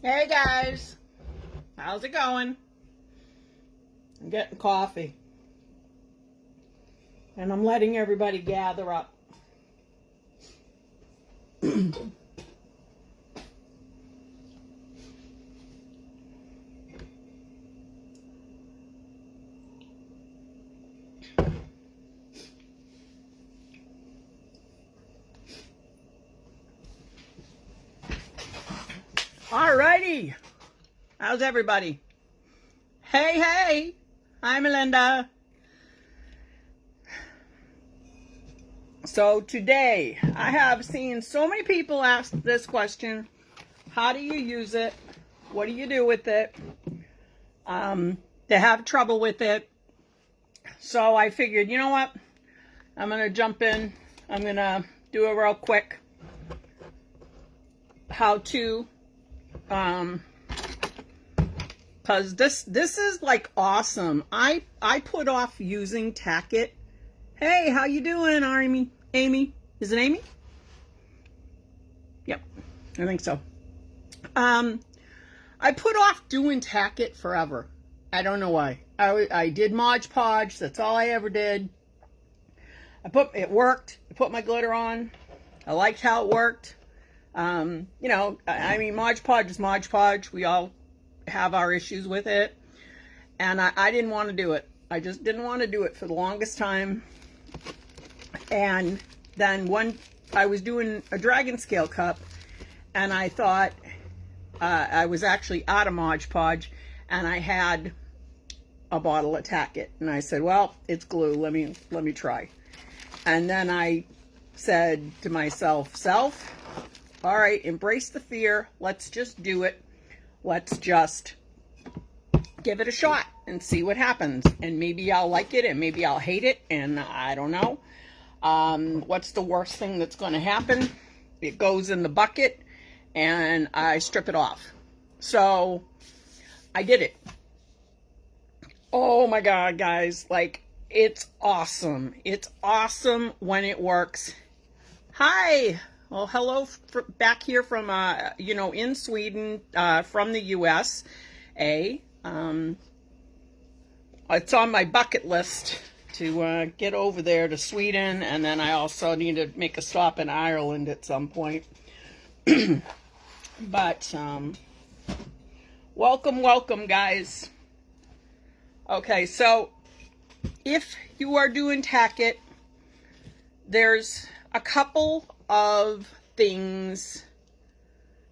Hey guys, how's it going? I'm getting coffee and I'm letting everybody gather up. Alrighty, how's everybody? Hey, hi Melinda. So today, I have seen so many people ask this question: how do you use it? What do you do with it? They have trouble with it. So I figured, you know what? I'm going to jump in. I'm going to do a real quick how-to. Because this is like awesome. I put off using Tack It. Hey, how you doing, Amy? Is it Amy? Yep, I think so. I put off doing Tack It forever. I don't know why. I did Modge Podge. That's all I ever did. It worked. I put my glitter on. I liked how it worked. You know, I mean, Modge Podge is Modge Podge. We all have our issues with it. And I didn't want to do it. I just didn't want to do it for the longest time. And then I was doing a dragon scale cup, and I thought I was actually out of Modge Podge, and I had a bottle of Tack It, and I said, well, it's glue. Let me try. And then I said to myself, all right, embrace the fear. Let's just do it. Let's just give it a shot and see what happens. And maybe I'll like it, and maybe I'll hate it, and I don't know. What's the worst thing that's going to happen? It goes in the bucket and I strip it off. So I did it. Oh my God, guys, like, it's awesome. It's awesome when it works. Hi. Well, hello back here from, you know, in Sweden, from the US. It's on my bucket list to get over there to Sweden, and then I also need to make a stop in Ireland at some point. But welcome guys. Okay, so if you are doing Tack It, there's a couple of things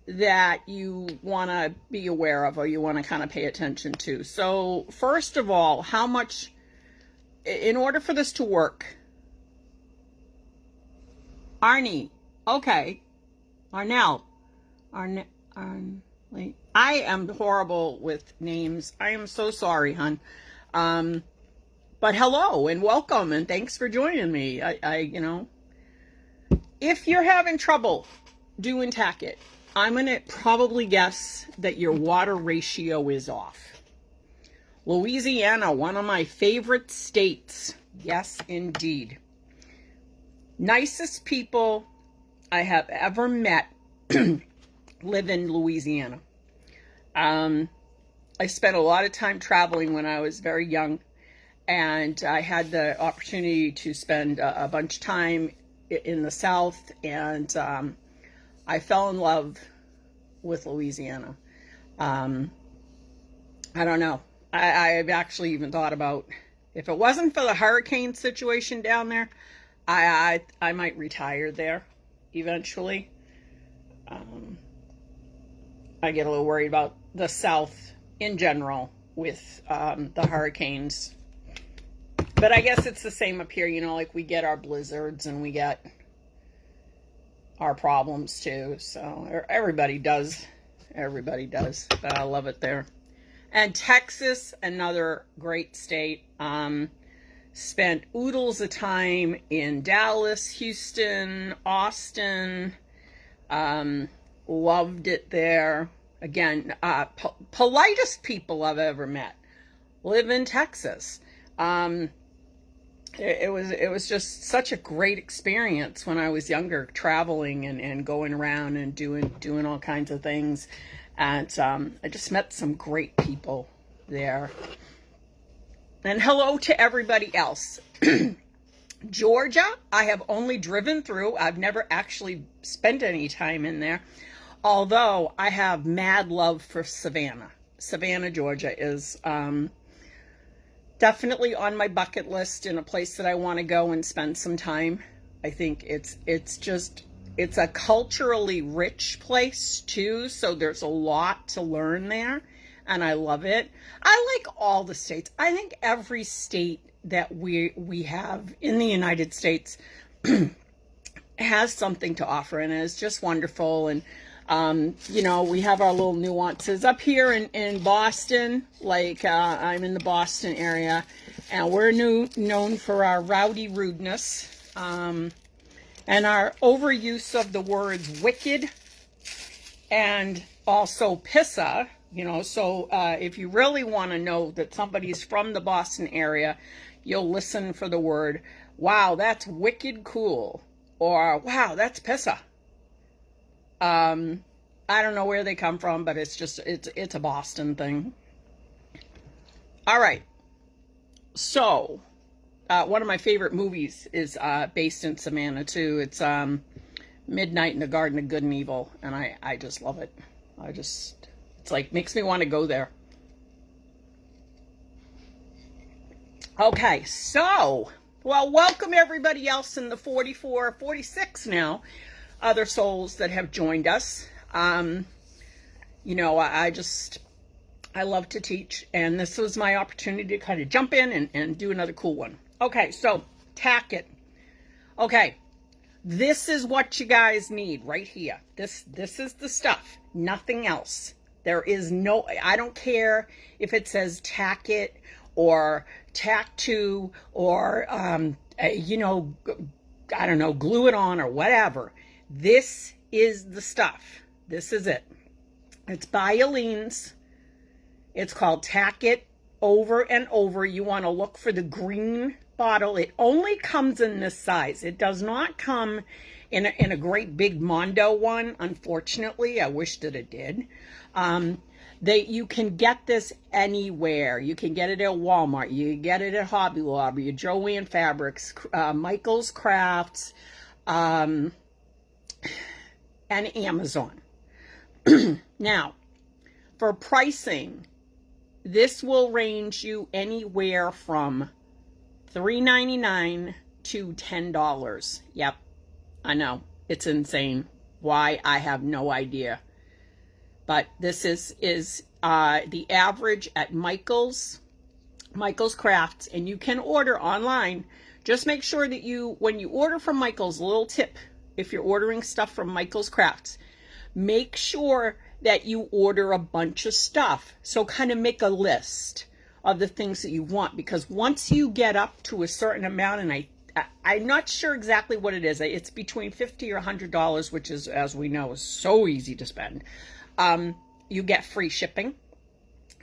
that you want to be aware of, or you want to kind of pay attention to. So first of all, how much, in order for this to work, Arnie, okay, Arnell, I am horrible with names. I am so sorry, hon. But hello and welcome, and thanks for joining me. You know, if you're having trouble doing Tack It, I'm going to probably guess that your water ratio is off. Louisiana, one of my favorite states. Yes, indeed. Nicest people I have ever met live in Louisiana. I spent a lot of time traveling when I was very young, and I had the opportunity to spend a bunch of time in the South, and I fell in love with Louisiana. I don't know. I've actually even thought about, if it wasn't for the hurricane situation down there, I might retire there eventually. I get a little worried about the South in general with the hurricanes. But I guess it's the same up here, you know, like we get our blizzards and we get our problems too. So everybody does. Everybody does. But I love it there. And Texas, another great state. Spent oodles of time in Dallas, Houston, Austin. Loved it there. Again, politest people I've ever met live in Texas. It was just such a great experience when I was younger, traveling and going around and doing all kinds of things. And I just met some great people there. And hello to everybody else. Georgia, I have only driven through. I've never actually spent any time in there. Although I have mad love for Savannah. Savannah, Georgia is definitely on my bucket list and a place that I want to go and spend some time. I think it's a culturally rich place too, so there's a lot to learn there, and I love it. I like all the states. I think every state that we have in the United States has something to offer, and it's just wonderful. And you know, we have our little nuances up here in Boston. Like I'm in the Boston area, and we're known for our rowdy rudeness. And our overuse of the words wicked and also pissa, you know, so if you really want to know that somebody's from the Boston area, you'll listen for the word, wow, that's wicked cool, or wow, that's pissa. I don't know where they come from, but it's a Boston thing. All right. So, one of my favorite movies is based in Savannah too. It's Midnight in the Garden of Good and Evil, and I just love it. It's like makes me want to go there. Okay, so, well, welcome everybody else in the 44, 46 now, other souls that have joined us. You know, I love to teach, and this was my opportunity to kind of jump in and do another cool one. Okay, so tack it. Okay, this is what you guys need right here. This is the stuff, nothing else. There is no, I don't care if it says tack it or tack to or, you know, I don't know, glue it on or whatever. This is the stuff. This is it. It's by ALeens. It's called Tack It Over and Over. You want to look for the green bottle. It only comes in this size. It does not come in a great big Mondo one, unfortunately. I wish that it did. You can get this anywhere. You can get it at Walmart. You can get it at Hobby Lobby, Joann Fabrics, Michael's Crafts, and Amazon. Now, for pricing, this will range you anywhere from $3.99 to $10. Yep, I know, it's insane. Why? I have no idea. But this is the average at Michael's Crafts, and you can order online. Just make sure that when you order from Michael's, a little tip, if you're ordering stuff from Michael's Crafts, make sure that you order a bunch of stuff. So kind of make a list of the things that you want, because once you get up to a certain amount, and I'm not sure exactly what it is, it's between $50 or $100, which is, as we know, is so easy to spend. You get free shipping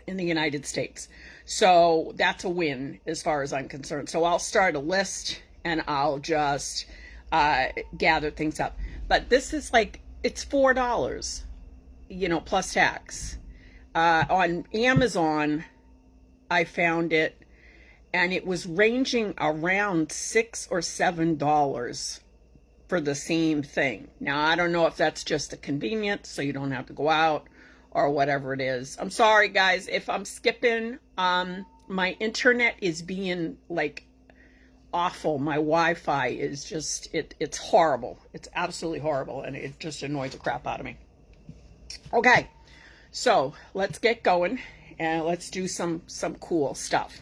in the United States. So that's a win as far as I'm concerned. So I'll start a list and I'll just gather things up. But this is like, it's $4, you know, plus tax. On Amazon, I found it, and it was ranging around $6 or $7 for the same thing. Now, I don't know if that's just a convenience, so you don't have to go out, or whatever it is. I'm sorry, guys, if I'm skipping. My internet is being, like, awful. My Wi-Fi is just, it's horrible. It's absolutely horrible, and it just annoys the crap out of me. Okay, so let's get going, and let's do some cool stuff.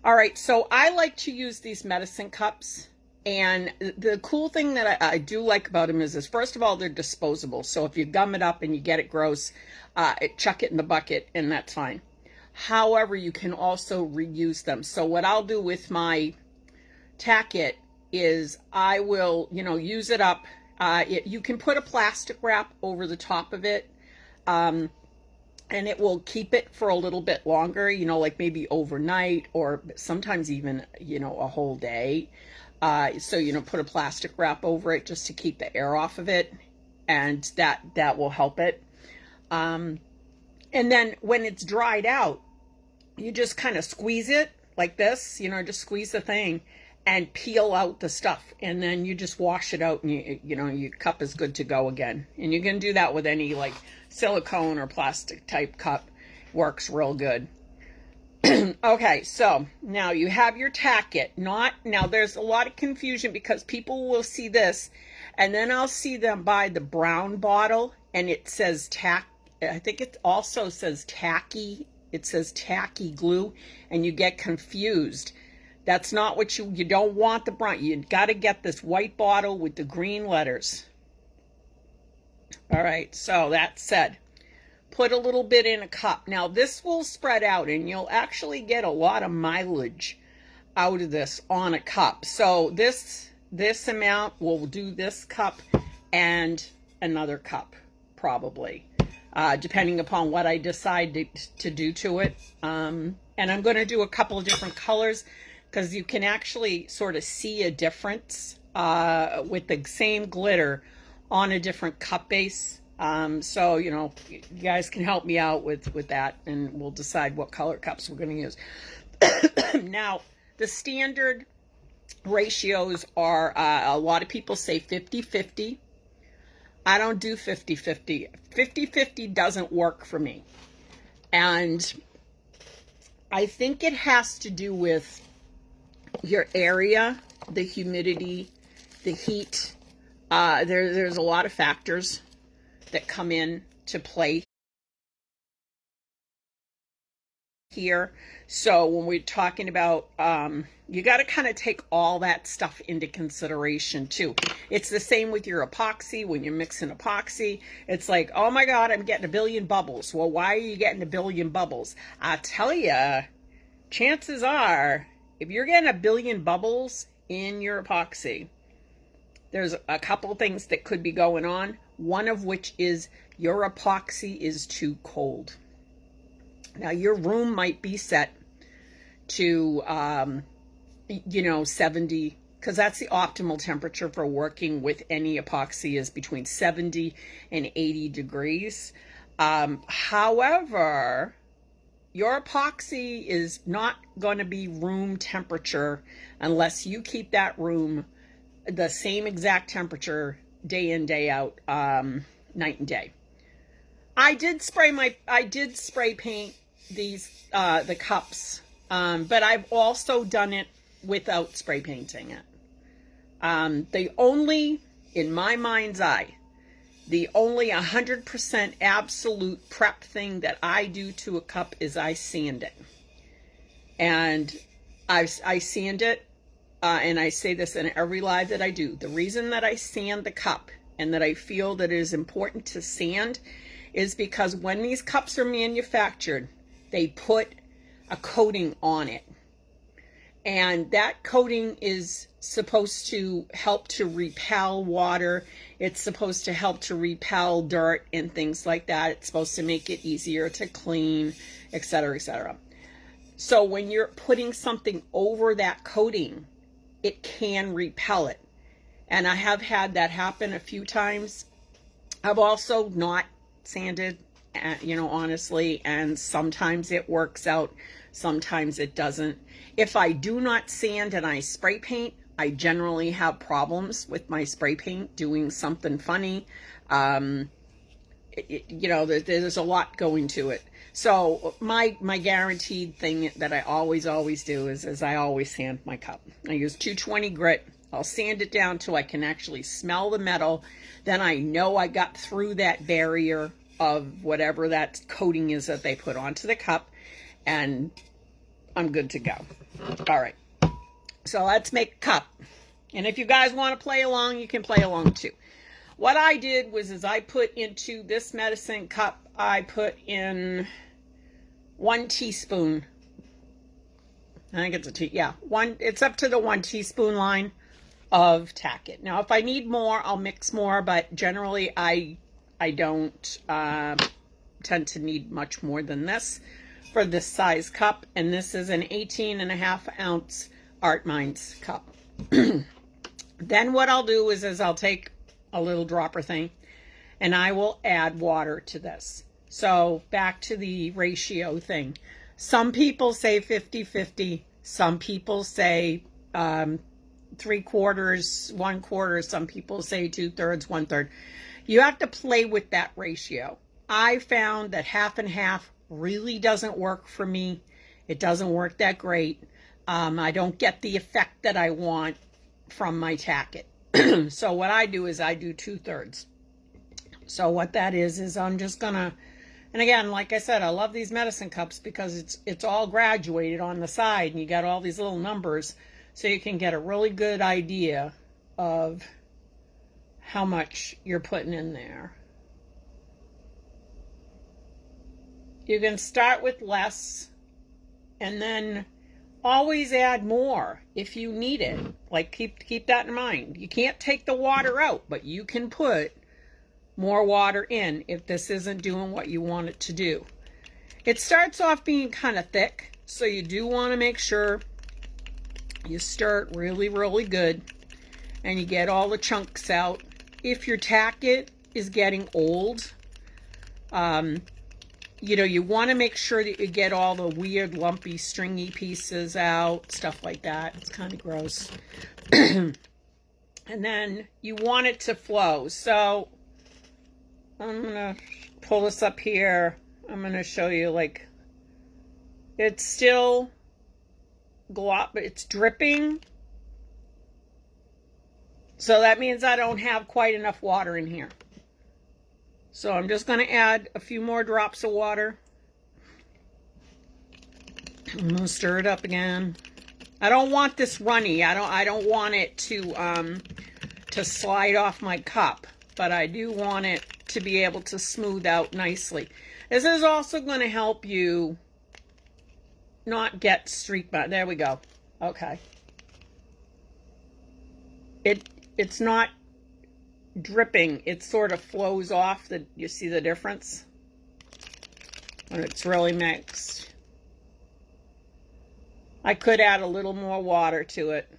All right, so I like to use these medicine cups, and the cool thing that I do like about them is first of all, they're disposable. So if you gum it up and you get it gross, chuck it in the bucket, and that's fine. However, you can also reuse them. So what I'll do with my Tack It is I will, you know, use it up. You can put a plastic wrap over the top of it, and it will keep it for a little bit longer, you know, like maybe overnight, or sometimes even, you know, a whole day. So, you know, put a plastic wrap over it just to keep the air off of it, and that will help it. And then when it's dried out, you just kind of squeeze it like this, you know, just squeeze the thing and peel out the stuff. And then you just wash it out and you know, your cup is good to go again. And you can do that with any like silicone or plastic type cup. Works real good. Okay, so now you have your Tack It. Now there's a lot of confusion because people will see this and then I'll see them buy the brown bottle and it says I think it also says tacky. It says tacky glue and you get confused. That's not what you don't want the brown. You got to get this white bottle with the green letters. All right, so that said, put a little bit in a cup. Now this will spread out and you'll actually get a lot of mileage out of this on a cup. So this amount will do this cup and another cup probably, depending upon what I decide to do to it. And I'm going to do a couple of different colors because you can actually sort of see a difference with the same glitter on a different cup base. So, you know, you guys can help me out with that and we'll decide what color cups we're going to use. Now, the standard ratios are, a lot of people say 50-50. I don't do 50-50. 50-50 doesn't work for me. And I think it has to do with your area, the humidity, the heat. There's a lot of factors that come in to play here. So when we're talking about, you got to kind of take all that stuff into consideration too. It's the same with your epoxy. When you're mixing epoxy, it's like, oh my God, I'm getting a billion bubbles. Well, why are you getting a billion bubbles? I tell you, chances are, if you're getting a billion bubbles in your epoxy, there's a couple things that could be going on. One of which is your epoxy is too cold. Now your room might be set to, you know, 70, because that's the optimal temperature for working with any epoxy is between 70 and 80 degrees. However, your epoxy is not going to be room temperature unless you keep that room the same exact temperature day in, day out, night and day. I did spray paint these, the cups, but I've also done it without spray painting it. The only, in my mind's eye, the only 100% absolute prep thing that I do to a cup is I sand it. And I sand it. And I say this in every live that I do. The reason that I sand the cup and that I feel that it is important to sand is because when these cups are manufactured, they put a coating on it. And that coating is supposed to help to repel water. It's supposed to help to repel dirt and things like that. It's supposed to make it easier to clean, etc., etc. So when you're putting something over that coating, it can repel it. And I have had that happen a few times. I've also not sanded, you know, honestly, and sometimes it works out, sometimes it doesn't. If I do not sand and I spray paint, I generally have problems with my spray paint doing something funny. You know, there's a lot going to it. So my guaranteed thing that I always do is I always sand my cup. I use 220 grit. I'll sand it down till I can actually smell the metal. Then I know I got through that barrier of whatever that coating is that they put onto the cup, and I'm good to go. All right. So let's make a cup. And if you guys want to play along, you can play along too. What I did was I put into this medicine cup, I put in 1 teaspoon. I think it's it's up to the 1 teaspoon line of Tack It. Now, if I need more, I'll mix more, but generally I don't tend to need much more than this for this size cup. And this is an 18.5 ounce Art Minds cup. Then what I'll do is I'll take a little dropper thing and I will add water to this. So back to the ratio thing. Some people say 50-50. Some people say 3/4, 1/4. Some people say 2/3, 1/3. You have to play with that ratio. I found that half and half really doesn't work for me. It doesn't work that great. I don't get the effect that I want from my Tack-it. So what I do is I do 2/3. So what that is I'm just gonna, and again, like I said, I love these medicine cups because it's all graduated on the side and you got all these little numbers so you can get a really good idea of how much you're putting in there. You can start with less and then always add more if you need it. Like keep that in mind. You can't take the water out, but you can put more water in if this isn't doing what you want it to do. It starts off being kind of thick, so you do want to make sure you stir it really, really good and you get all the chunks out. If your Tack-it is getting old, you know, you want to make sure that you get all the weird, lumpy, stringy pieces out, stuff like that. It's kind of gross. And then you want it to flow. So I'm going to pull this up here. I'm going to show you, like, it's still glop, but it's dripping. So that means I don't have quite enough water in here. So I'm just going to add a few more drops of water. I'm going to stir it up again. I don't want this runny. I don't want it to slide off my cup, but I do want it to be able to smooth out nicely. This is also going to help you not get streak marks. There we go. Okay. It's not dripping. It sort of flows off. You see the difference when it's really mixed. I could add a little more water to it,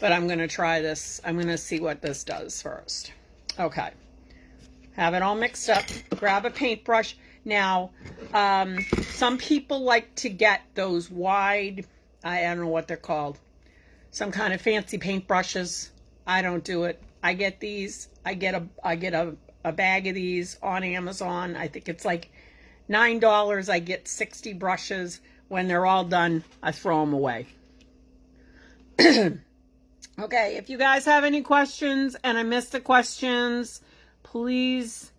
but I'm going to try this. I'm going to see what this does first. Okay. Have it all mixed up. Grab a paintbrush. Now, some people like to get those wide, I don't know what they're called, some kind of fancy paintbrushes. I don't do it. I get these. I get a bag of these on Amazon. I think it's like $9. I get 60 brushes. When they're all done, I throw them away. Okay, if you guys have any questions and I missed the questions, please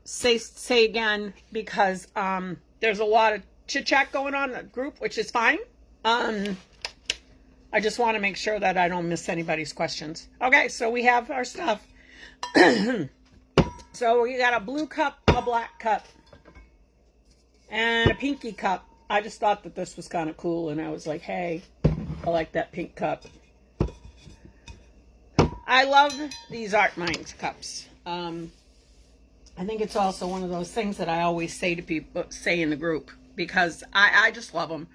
say again, because there's a lot of chit-chat going on in the group, which is fine. I just want to make sure that I don't miss anybody's questions. Okay, so we have our stuff. So we got a blue cup, a black cup, and a pinky cup. I just thought that this was kind of cool, and I was like, hey, I like that pink cup. I love these Art Minds cups. I think it's also one of those things that I always say to people, say in the group, because I just love them.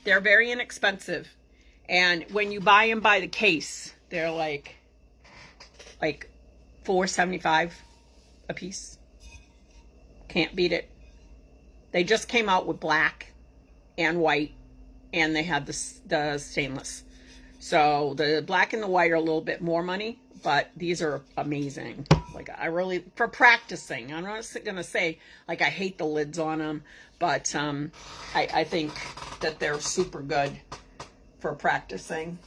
They're very inexpensive. And when you buy them by the case, they're like $4.75 a piece. Can't beat it. They just came out with black and white, and they had the stainless. So the black and the white are a little bit more money, but these are amazing. Like, I really, for practicing, I'm not going to say, like, I hate the lids on them, but I think that they're super good for practicing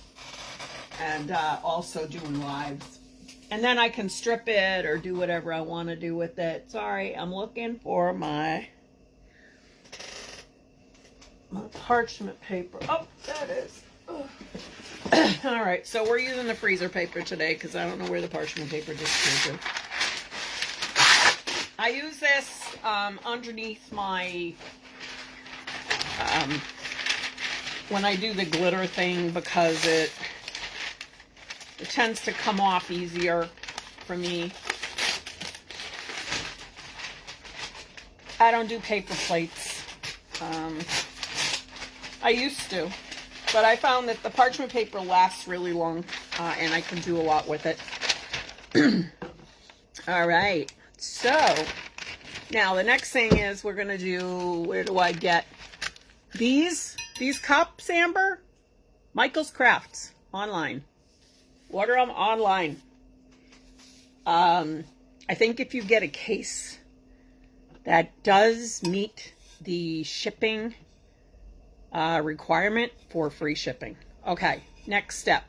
and also doing lives. And then I can strip it or do whatever I want to do with it. Sorry, I'm looking for my parchment paper. Oh, that is. All right, so we're using the freezer paper today because I don't know where the parchment paper disappeared to. I use this underneath my when I do the glitter thing, because it tends to come off easier for me. I don't do paper plates. I used to, but I found that the parchment paper lasts really long, and I can do a lot with it. All right, So now the next thing is we're going to do, where do I get these cups, Amber? Michael's Crafts, online. Order them online. I think if you get a case that does meet the shipping requirement for free shipping. Okay, next step.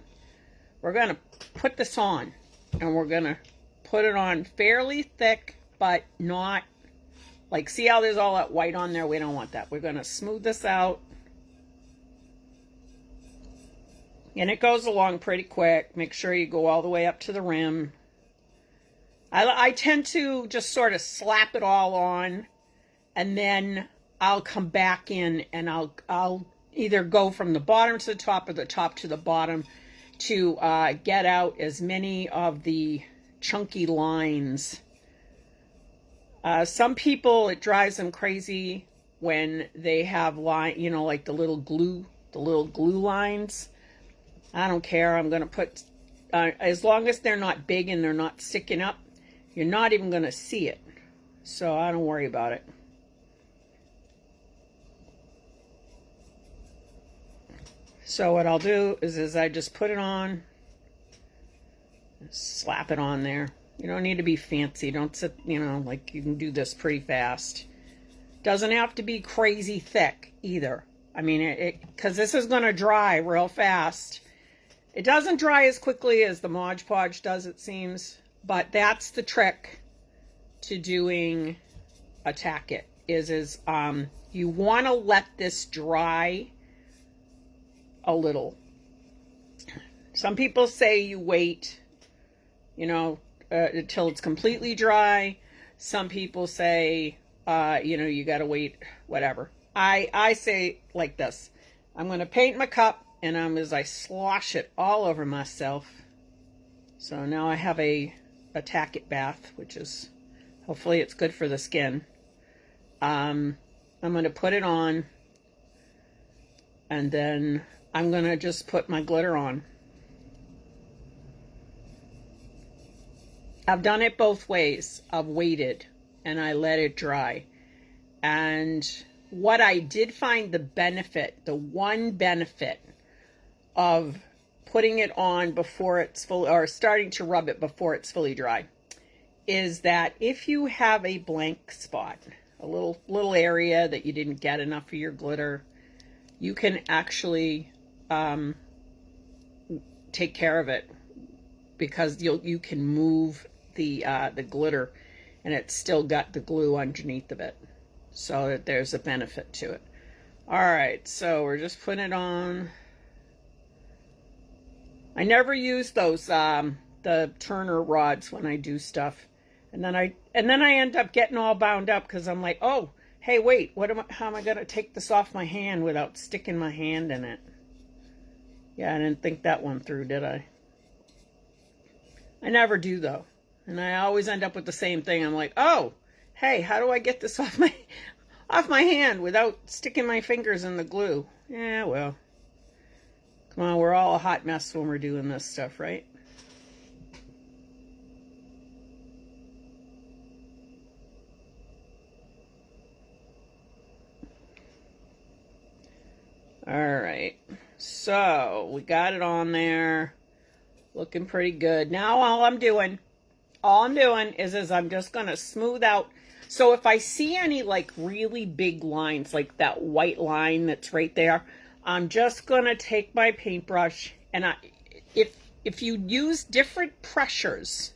We're going to put this on, and we're going to put it on fairly thick, but not like, see how there's all that white on there? We don't want that. We're going to smooth this out. And it goes along pretty quick. Make sure you go all the way up to the rim. I tend to just sort of slap it all on, and then I'll come back in and I'll either go from the bottom to the top or the top to the bottom to get out as many of the chunky lines. Some people, it drives them crazy when they have line, you know, like the little glue lines. I don't care. I'm going to put, as long as they're not big and they're not sticking up, you're not even going to see it. So I don't worry about it. So what I'll do is I just put it on, slap it on there. You don't need to be fancy. Don't sit, you know, like you can do this pretty fast. Doesn't have to be crazy thick either. I mean, because this is going to dry real fast. It doesn't dry as quickly as the Modge Podge does, it seems. But that's the trick to doing a Tack-it, is you want to let this dry a little. Some people say you wait, you know, until it's completely dry. Some people say, you know, you got to wait, whatever. I say like this. I'm going to paint my cup, and as I slosh it all over myself. So now I have a Tack-it bath, which is, hopefully it's good for the skin. I'm going to put it on, and then I'm going to just put my glitter on. I've done it both ways. I've waited and I let it dry. And what I did find the benefit, the one benefit of putting it on before it's full, or starting to rub it before it's fully dry, is that if you have a blank spot, a little area that you didn't get enough of your glitter, you can actually take care of it, because you can move the glitter, and it's still got the glue underneath of it, so that there's a benefit to it. All right, so we're just putting it on. I never use those the turner rods when I do stuff, and then I end up getting all bound up because I'm like, oh, hey, wait, how am I gonna take this off my hand without sticking my hand in it? Yeah, I didn't think that one through, did I? I never do, though, and I always end up with the same thing. I'm like, oh, hey, how do I get this off my hand without sticking my fingers in the glue? Yeah, well. Come on, we're all a hot mess when we're doing this stuff, right? All right, so we got it on there, looking pretty good. Now all I'm doing is I'm just gonna smooth out. So if I see any like really big lines, like that white line that's right there, I'm just gonna take my paintbrush, and if you use different pressures,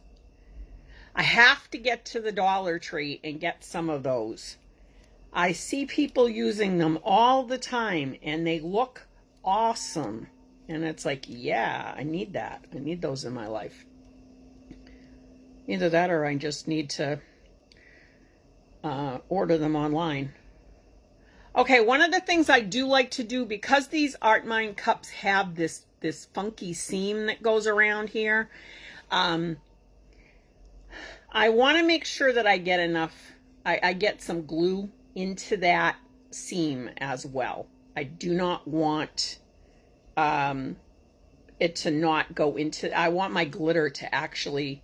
I have to get to the Dollar Tree and get some of those. I see people using them all the time, and they look awesome. And it's like, yeah, I need that. I need those in my life. Either that, or I just need to order them online. Okay, one of the things I do like to do, because these Art Mine cups have this funky seam that goes around here, I want to make sure that I get enough, I get some glue into that seam as well. I do not want it to not go into, I want my glitter to actually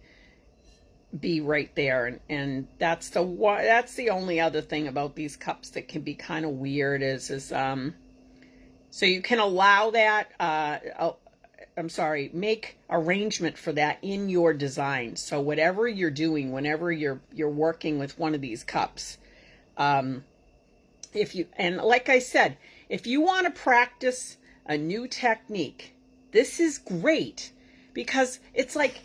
be right there. And that's the only other thing about these cups that can be kind of weird is so you can allow that, I'm sorry, make arrangement for that in your design. So whatever you're doing, whenever you're working with one of these cups, and like I said, if you want to practice a new technique, this is great because it's like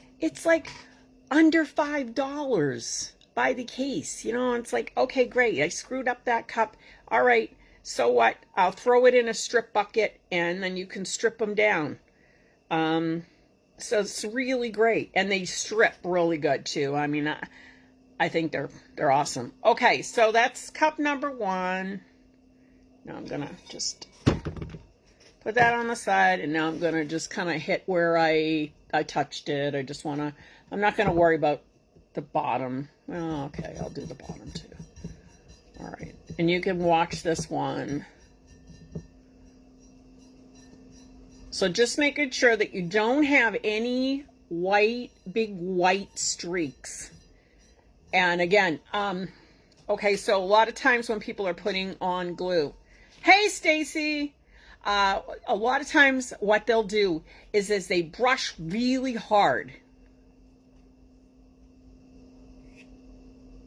under $5 by the case. You know, it's like, okay, great. I screwed up that cup. All right. So what? I'll throw it in a strip bucket and then you can strip them down. So it's really great. And they strip really good too. I mean, I think they're awesome. Okay. So that's cup number 1. Now I'm going to just put that on the side, and now I'm going to just kind of hit where I touched it. I'm not going to worry about the bottom. Oh, okay, I'll do the bottom too. All right, and you can watch this one. So just making sure that you don't have any big white streaks. And again, okay, so a lot of times when people are putting on glue, hey, Stacy. A lot of times what they'll do is they brush really hard.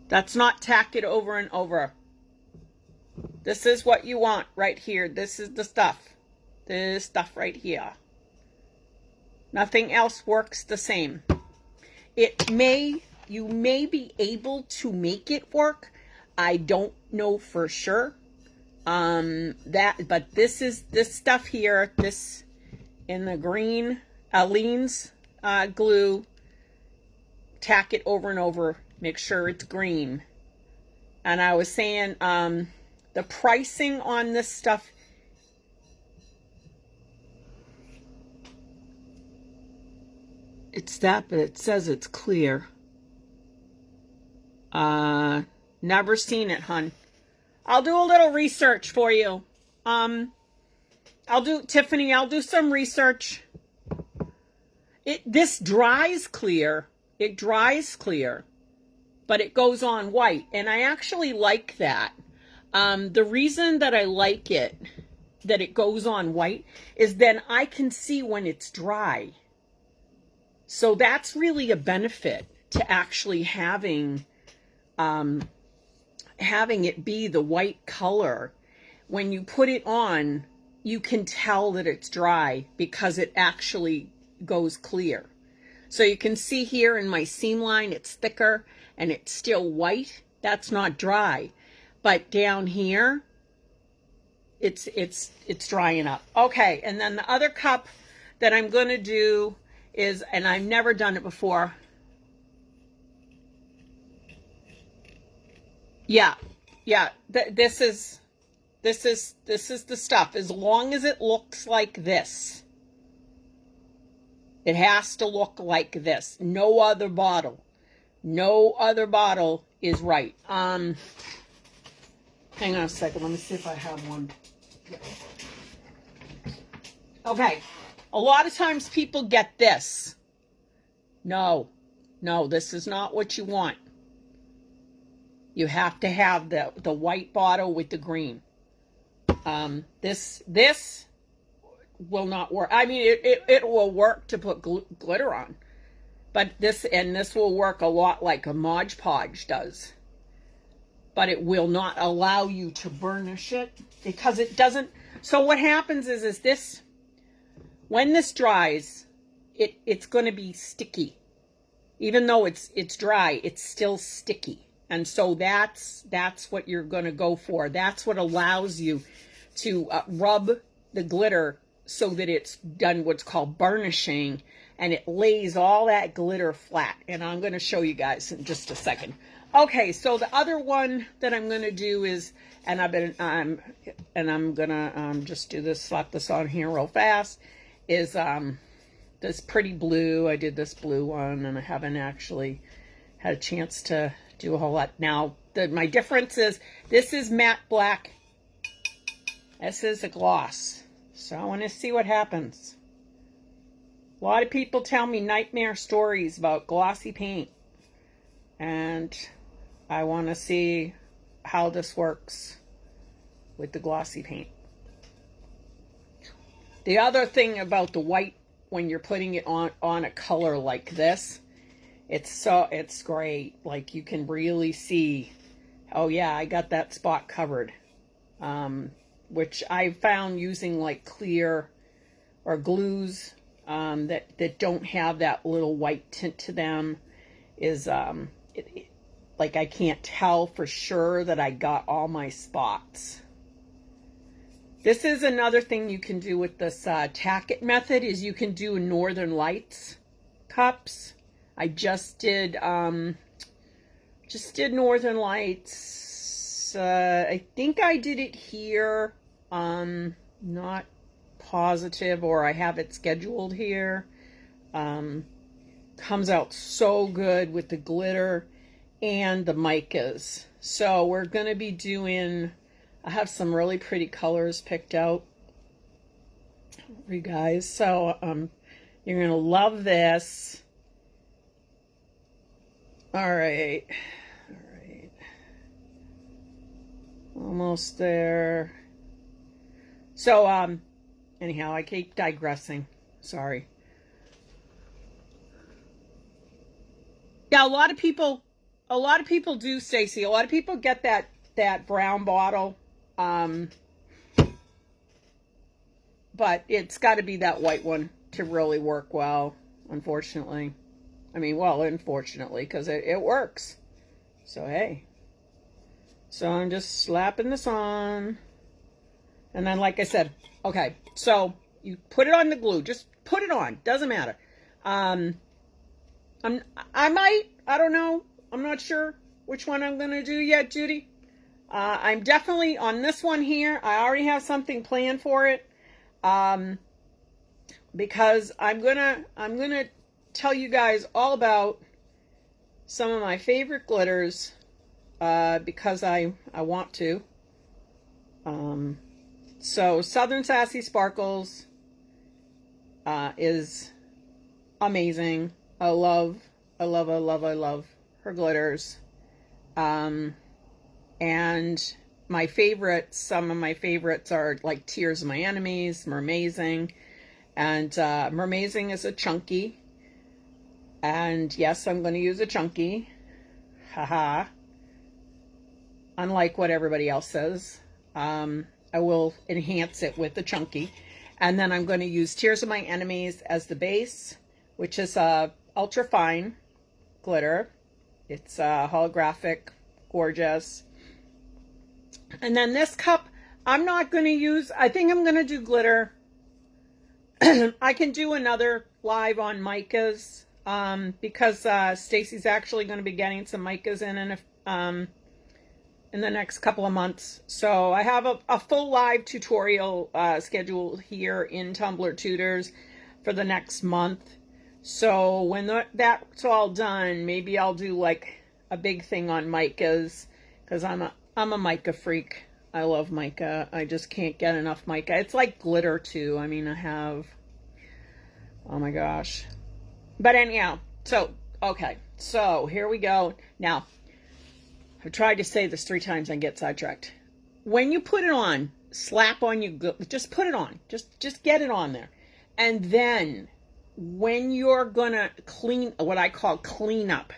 That's not tack it over and over. This is what you want right here. This is the stuff. This stuff right here. Nothing else works the same. You may be able to make it work. I don't know for sure. But this stuff here, this in the green ALeens glue, tack it over and over, make sure it's green. And I was saying, the pricing on this stuff, it's that, but it says it's clear. Never seen it, hun. I'll do a little research for you. Tiffany, I'll do some research. This dries clear. It dries clear, but it goes on white. And I actually like that. The reason that I like it, that it goes on white, is then I can see when it's dry. So that's really a benefit to actually having it be the white color. When you put it on, you can tell that it's dry because it actually goes clear. So you can see here in my seam line, it's thicker and it's still white. That's not dry. But down here, it's drying up. Okay, and then the other cup that I'm going to do is, and I've never done it before. Yeah, this is the stuff. As long as it looks like this, it has to look like this. No other bottle is right. Hang on a second. Let me see if I have one. Okay. A lot of times people get this. No, this is not what you want. You have to have the white bottle with the green. This will not work. I mean, it will work to put glitter on, but this will work a lot like a Modge Podge does. But it will not allow you to burnish it because it doesn't. So what happens is this, when this dries, it's going to be sticky. Even though it's dry, it's still sticky. And so that's what you're going to go for. That's what allows you to rub the glitter so that it's done what's called burnishing, and it lays all that glitter flat. And I'm going to show you guys in just a second. Okay, so the other one that I'm going to do is, and I'm going to just do this, slap this on here real fast, is this pretty blue. I did this blue one, and I haven't actually had a chance to do a whole lot. Now, my difference is this is matte black. This is a gloss. So I want to see what happens. A lot of people tell me nightmare stories about glossy paint. and I want to see how this works with the glossy paint. The other thing about the white, when you're putting it on a color like this, it's great. Like, you can really see, oh yeah, I got that spot covered. Which I found using like clear or glues that don't have that little white tint to them is like, I can't tell for sure that I got all my spots. This is another thing you can do with this Tack It method, is you can do Northern Lights cups. I just did Northern Lights. I think I did it here. Not positive, or I have it scheduled here. Comes out so good with the glitter and the micas. So we're going to be doing, I have some really pretty colors picked out for you guys. So you're going to love this. All right. Almost there. So anyhow, I keep digressing. Sorry. Yeah, a lot of people do, Stacy. A lot of people get that brown bottle. But it's got to be that white one to really work well, unfortunately. I mean, well, unfortunately, because it works. So, hey. So, I'm just slapping this on. And then, like I said, okay, so you put it on the glue. Just put it on. Doesn't matter. I don't know. I'm not sure which one I'm going to do yet, Judy. I'm definitely on this one here. I already have something planned for it. Because I'm gonna tell you guys all about some of my favorite glitters, because I want to. So Southern Sassy Sparkles is amazing. I love her glitters. And my favorites, some of my favorites are like Tears of My Enemies, Mermazing. And Mermazing is a chunky. And yes, I'm going to use a chunky. Haha. Unlike what everybody else says. I will enhance it with the chunky. And then I'm going to use Tears of My Enemies as the base, which is a ultra fine glitter. It's holographic, gorgeous. And then this cup, I'm not going to use, I think I'm going to do glitter. I can do another live on micas, because Stacy's actually going to be getting some micas in the next couple of months. So I have a full live tutorial scheduled here in Tumbler Tutors for the next month. So when that's all done, maybe I'll do like a big thing on micas, because I'm a mica freak. I love mica. I just can't get enough mica. It's like glitter too. I mean, I have, oh my gosh. But anyhow, so, okay. So here we go. Now, I've tried to say this 3 times and get sidetracked. When you put it on, slap on your, just put it on. Just get it on there. And then when you're gonna clean, what I call clean up.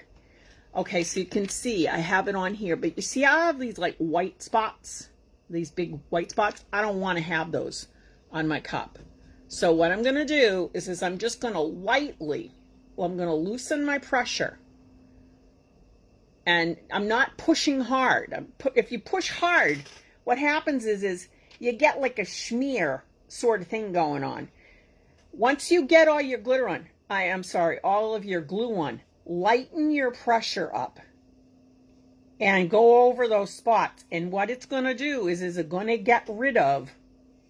Okay, so you can see I have it on here, but you see I have these like white spots, these big white spots. I don't want to have those on my cup. So what I'm going to do is I'm just going to lightly, I'm going to loosen my pressure. And I'm not pushing hard. If you push hard, what happens is you get like a smear sort of thing going on. Once you get all your glitter on, all of your glue on, lighten your pressure up and go over those spots. And what it's going to do is it's going to get rid of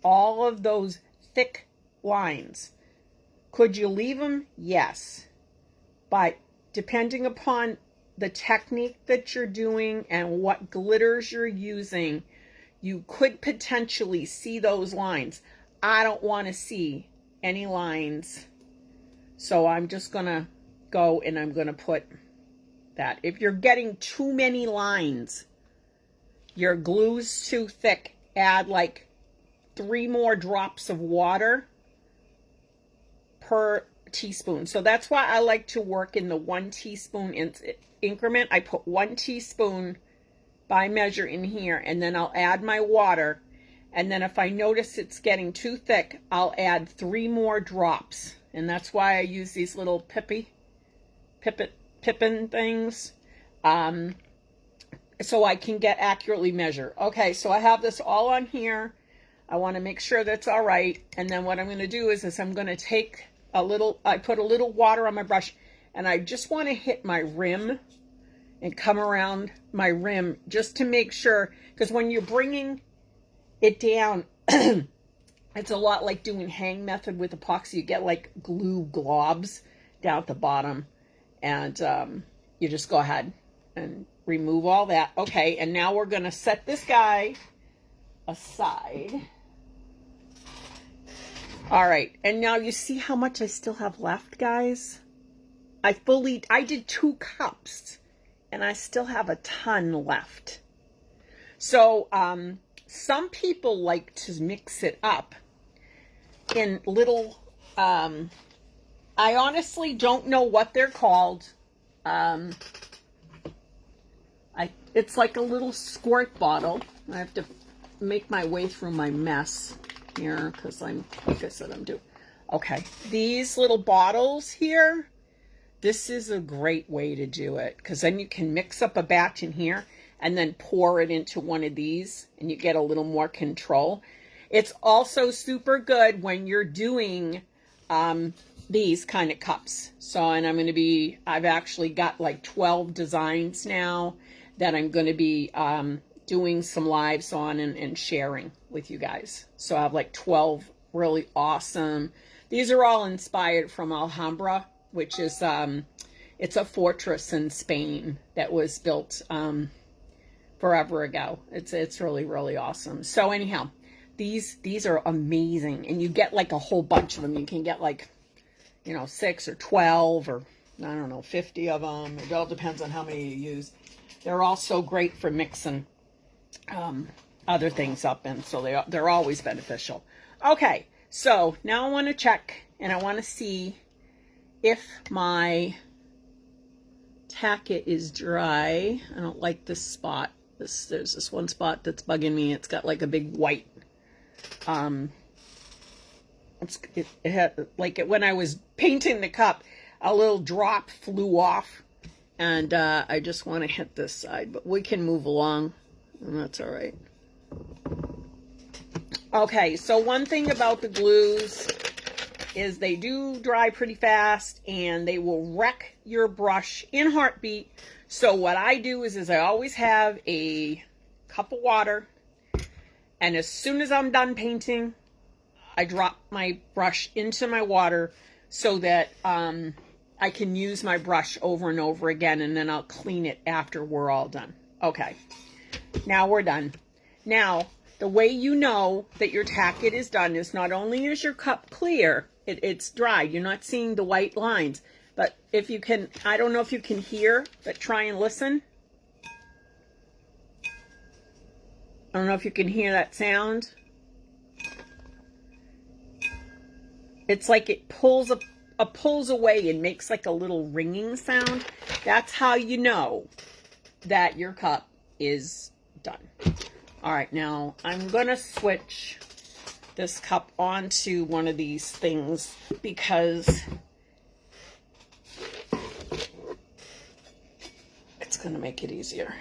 all of those thick lines. Could you leave them? Yes. But depending upon the technique that you're doing and what glitters you're using, you could potentially see those lines. I don't want to see any lines. So I'm just going to go and I'm going to put that. If you're getting too many lines, your glue's too thick, add like 3 more drops of water per teaspoon. So that's why I like to work in the 1 teaspoon increment. I put 1 teaspoon by measure in here, and then I'll add my water. And then if I notice it's getting too thick, I'll add 3 more drops. And that's why I use these little pippin things, so I can get accurately measure. Okay, so I have this all on here. I want to make sure that's all right. And then what I'm going to do is I'm going to take I put a little water on my brush, and I just want to hit my rim and come around my rim just to make sure, because when you're bringing it down, it's a lot like doing hang method with epoxy. You get like glue globs down at the bottom, and you just go ahead and remove all that. Okay, and now we're going to set this guy aside. All right, and now you see how much I still have left, guys? I did 2 cups, and I still have a ton left. So, some people like to mix it up in little, I honestly don't know what they're called. It's like a little squirt bottle. I have to make my way through my mess here because like I said, I'm doing. Okay, these little bottles here, this is a great way to do it, because then you can mix up a batch in here and then pour it into one of these, and you get a little more control. It's also super good when you're doing these kind of cups. So, and I've actually got like 12 designs now that I'm going to be doing some lives on and sharing with you guys. So I have like 12 really awesome. These are all inspired from Alhambra, which is, it's a fortress in Spain that was built forever ago. It's really, really awesome. So anyhow, these are amazing, and you get like a whole bunch of them. You can get like, 6 or 12 or I don't know, 50 of them. It all depends on how many you use. They're also great for mixing other things up in, so they're always beneficial. Okay, so now I want to check, and I want to see if my tack-it is dry. I don't like this spot. There's this one spot that's bugging me. It's got like a big white, it had, like when I was painting the cup, a little drop flew off, and I just want to hit this side, but we can move along, and that's all right. Okay, so one thing about the glues is they do dry pretty fast, and they will wreck your brush in heartbeat. So what I do is I always have a cup of water, and as soon as I'm done painting, I drop my brush into my water so that I can use my brush over and over again, and then I'll clean it after we're all done. Okay, now we're done. Now, the way you know that your tack-it is done is not only is your cup clear, it's dry. You're not seeing the white lines. But if you can, I don't know if you can hear, but try and listen. I don't know if you can hear that sound. It's like it pulls away and makes like a little ringing sound. That's how you know that your cup is done. All right, now I'm gonna switch this cup onto one of these things because it's gonna make it easier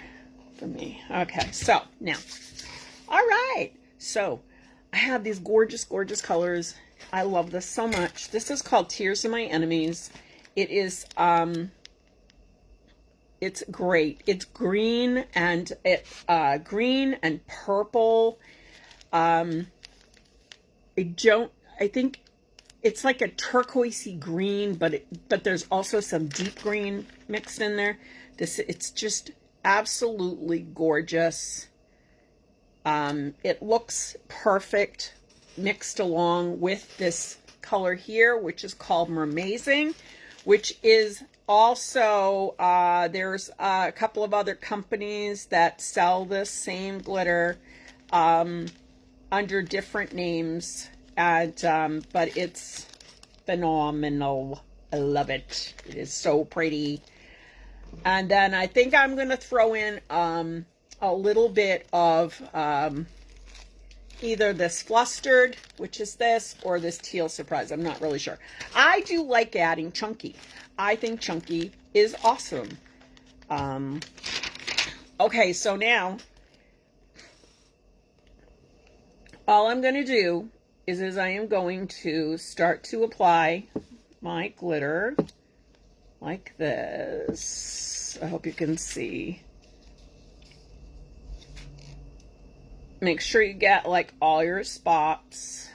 for me. Okay, so now, all right, so I have these gorgeous, gorgeous colors. I love this so much. This is called Tears of My Enemies. It is, it's great. It's green and green and purple. I think it's like a turquoisey green, but there's also some deep green mixed in there. It's just absolutely gorgeous. It looks perfect mixed along with this color here, which is called Mermazing, which is Also, there's a couple of other companies that sell this same glitter under different names, and but it's phenomenal. I love it. It is so pretty. And then I think I'm going to throw in a little bit of either this flustered, which is this, or this teal surprise. I'm not really sure. I do like adding chunky. I think chunky is awesome. Okay, so now all I'm going to do is I am going to start to apply my glitter like this. I hope you can see. Make sure you get like all your spots.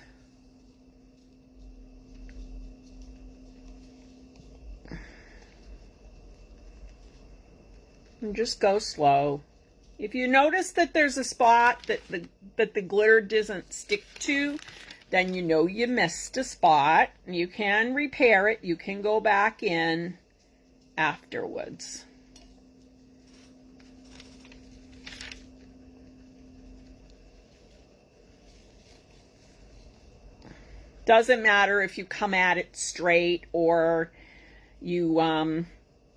And just go slow. If you notice that there's a spot that the glitter doesn't stick to, then you know you missed a spot. You can repair it. You can go back in afterwards. Doesn't matter if you come at it straight or you,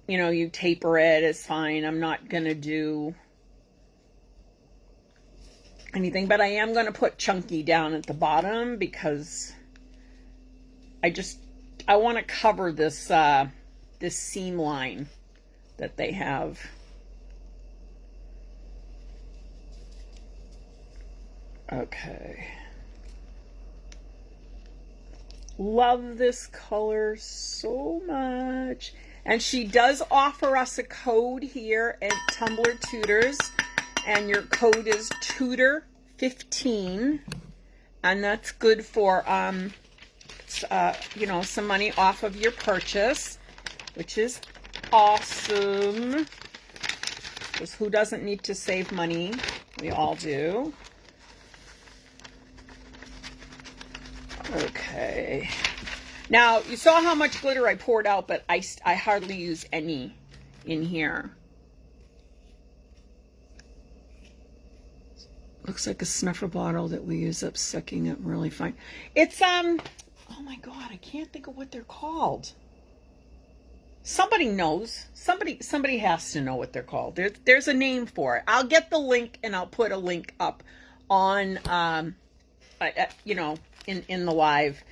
you know, you taper it, it's fine. I'm not going to do anything, but I am going to put chunky down at the bottom because I want to cover this, this seam line that they have. Okay. Love this color so much. And she does offer us a code here at Tumbler Tutors. And your code is Tutor15. And that's good for, you know, some money off of your purchase, which is awesome. Because who doesn't need to save money? We all do. Okay. Now, you saw how much glitter I poured out, but I hardly use any in here. Looks like a snuffer bottle that we use up sucking it really fine. It's, oh my God, I can't think of what they're called. Somebody knows. Somebody has to know what they're called. There's a name for it. I'll get the link and I'll put a link up on, you know, in the live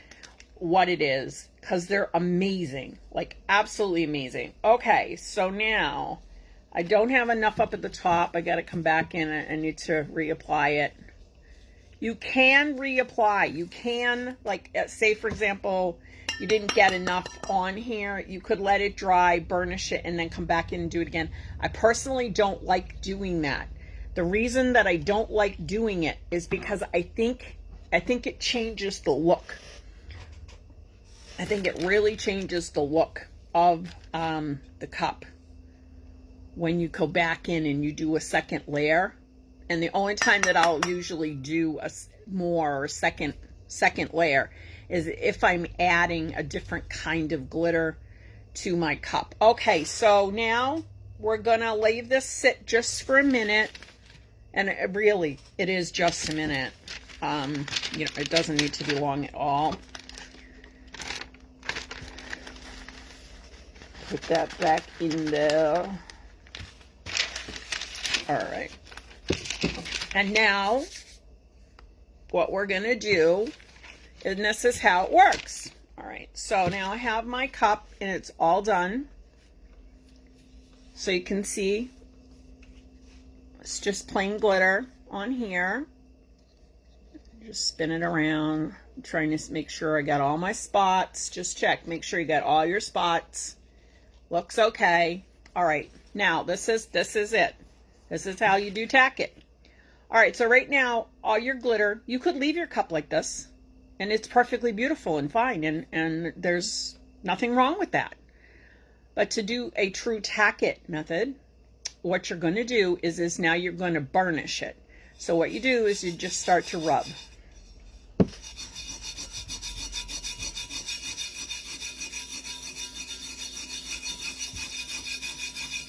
what it is, because they're amazing, like absolutely amazing. Okay, so now I don't have enough up at the top. I got to come back in. I need to reapply it. You can reapply. You can, like, say for example, you didn't get enough on here. You could let it dry, burnish it, and then come back in and do it again. I personally don't like doing that. The reason that I don't like doing it is because I think it changes the look. I think it really changes the look of the cup when you go back in and you do a second layer. And the only time that I'll usually do a more second layer is if I'm adding a different kind of glitter to my cup. Okay, so now we're gonna leave this sit just for a minute. And it is just a minute. You know, it doesn't need to be long at all. Put that back in there. All right. And now what we're going to do, and this is how it works. All right. So now I have my cup and it's all done. So you can see it's just plain glitter on here. Just spin it around. I'm trying to make sure I got all my spots. Just check. Make sure you got all your spots. Looks okay. All right. Now, this is it. This is how you do tack it. All right. So right now, all your glitter, you could leave your cup like this. And it's perfectly beautiful and fine. And there's nothing wrong with that. But to do a true tack it method, what you're going to do is now you're going to burnish it. So what you do is you just start to rub.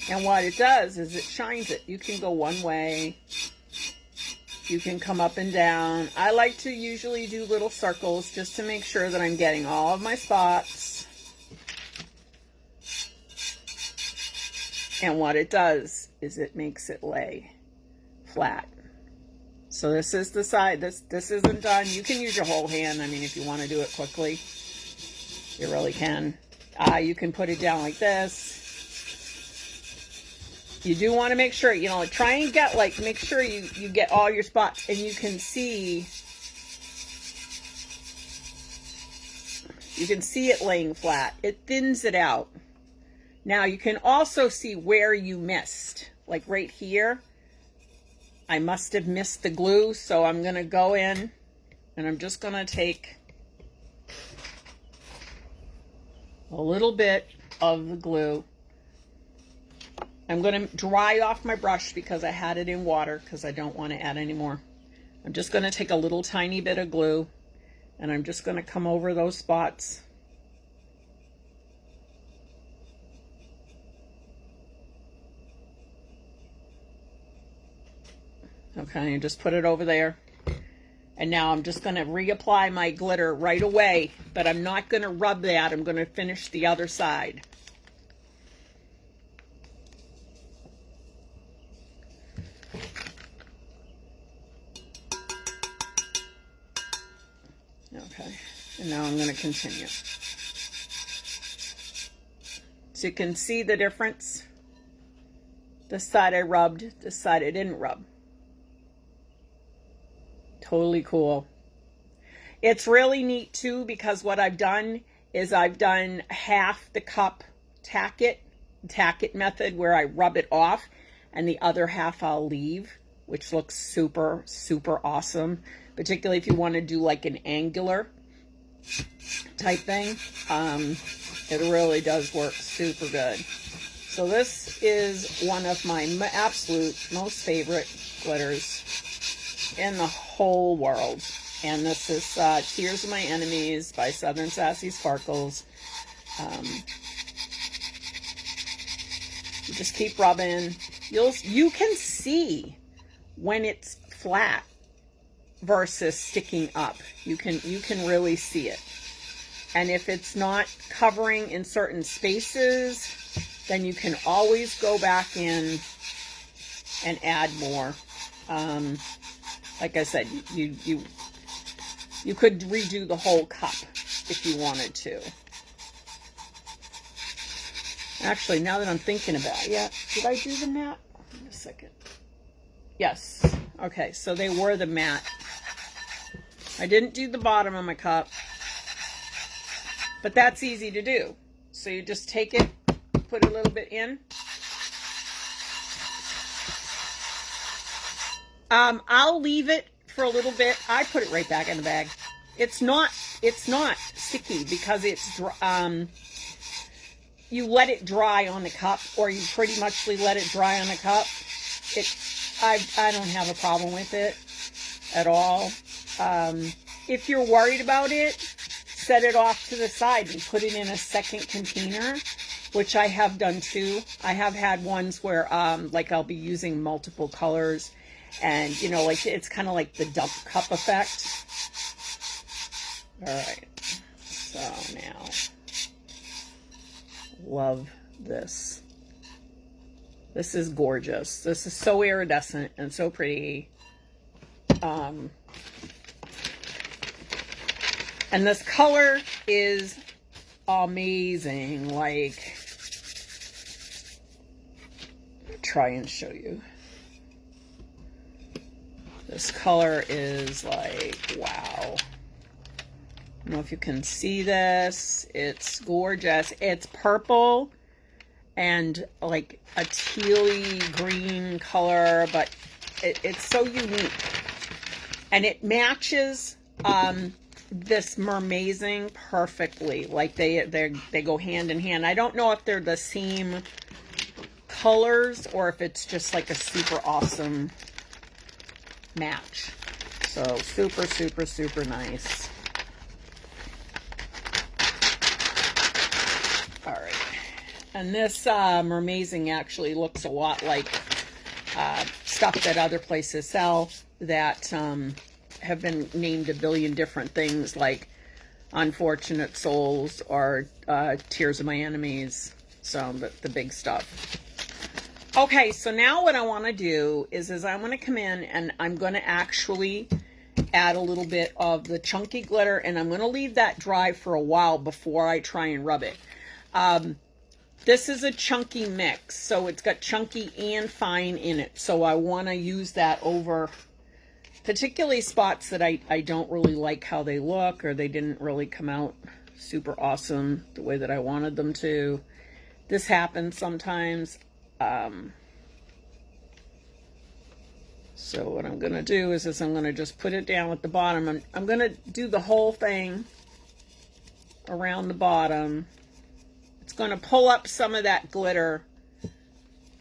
And what it does is it shines it. You can go one way. You can come up and down. I like to usually do little circles just to make sure that I'm getting all of my spots. And what it does is it makes it lay flat. So this is the side. This isn't done. You can use your whole hand. I mean, if you want to do it quickly, you really can. You can put it down like this. You do want to make sure, you know, try and get, like, make sure you get all your spots, and you can see it laying flat. It thins it out. Now you can also see where you missed, like right here. I must have missed the glue, so I'm going to go in and I'm just going to take a little bit of the glue. I'm going to dry off my brush because I had it in water because I don't want to add any more. I'm just going to take a little tiny bit of glue and I'm just going to come over those spots. Okay, and just put it over there. And now I'm just going to reapply my glitter right away, but I'm not going to rub that. I'm going to finish the other side. Okay, and now I'm going to continue. So you can see the difference. This side I rubbed, this side I didn't rub. Totally cool. It's really neat too because what I've done is I've done half the cup Tack It Method where I rub it off, and the other half I'll leave, which looks super, super awesome. Particularly if you want to do like an angular type thing. It really does work super good. So this is one of my absolute most favorite glitters in the whole world. And this is Tears of My Enemies by Southern Sassy Sparkles. You just keep rubbing. You can see when it's flat versus sticking up. You can really see it. And if it's not covering in certain spaces, then you can always go back in and add more. Like I said, you could redo the whole cup if you wanted to. Actually, now that I'm thinking about it, yeah, did I do the matte? Wait a second. Yes. Okay, so they were the matte. I didn't do the bottom of my cup, but that's easy to do. So you just take it, put a little bit in. I'll leave it for a little bit. I put it right back in the bag. It's not sticky because it's you let it dry on the cup, or you pretty much let it dry on the cup. I don't have a problem with it at all. If you're worried about it, set it off to the side and put it in a second container, which I have done too. I have had ones where like I'll be using multiple colors, and you know, like it's kind of like the dump cup effect. All right, so now love this. This is gorgeous. This is so iridescent and so pretty. And this color is amazing. Like, try and show you. This color is like, wow. I don't know if you can see this. It's gorgeous. It's purple and like a tealy green color, but it's so unique. And it matches this mermazing perfectly. Like they go hand in hand. I don't know if they're the same colors or if it's just like a super awesome match. So super, super, super nice. All right. And this mermazing actually looks a lot like stuff that other places sell that have been named a billion different things, like Unfortunate Souls or Tears of My Enemies. So the big stuff. Okay, so now what I want to do is I'm going to come in and I'm going to actually add a little bit of the chunky glitter, and I'm going to leave that dry for a while before I try and rub it. This is a chunky mix, so it's got chunky and fine in it. So I want to use that over particularly spots that I don't really like how they look, or they didn't really come out super awesome the way that I wanted them to. This happens sometimes. So what I'm going to do is I'm going to just put it down at the bottom. I'm going to do the whole thing around the bottom. It's going to pull up some of that glitter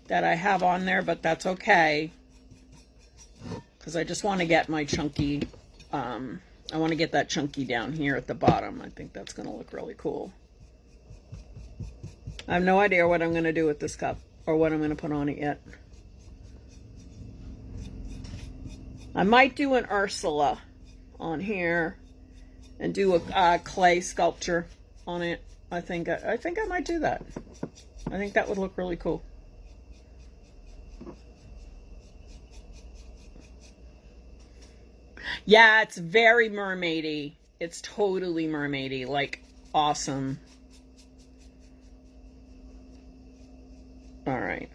that I have on there, but that's okay, because I just want to get my chunky, I want to get that chunky down here at the bottom. I think that's going to look really cool. I have no idea what I'm going to do with this cup or what I'm going to put on it yet. I might do an Ursula on here and do a clay sculpture on it. I think I might do that. I think that would look really cool. Yeah, it's very mermaidy. It's totally mermaidy, like awesome. All right.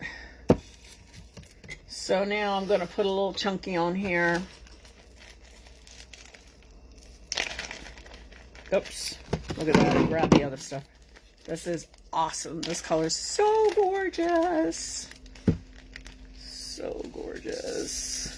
So now I'm going to put a little chunky on here. Oops. Look at that. I grabbed the other stuff. This is awesome. This color is so gorgeous. So gorgeous.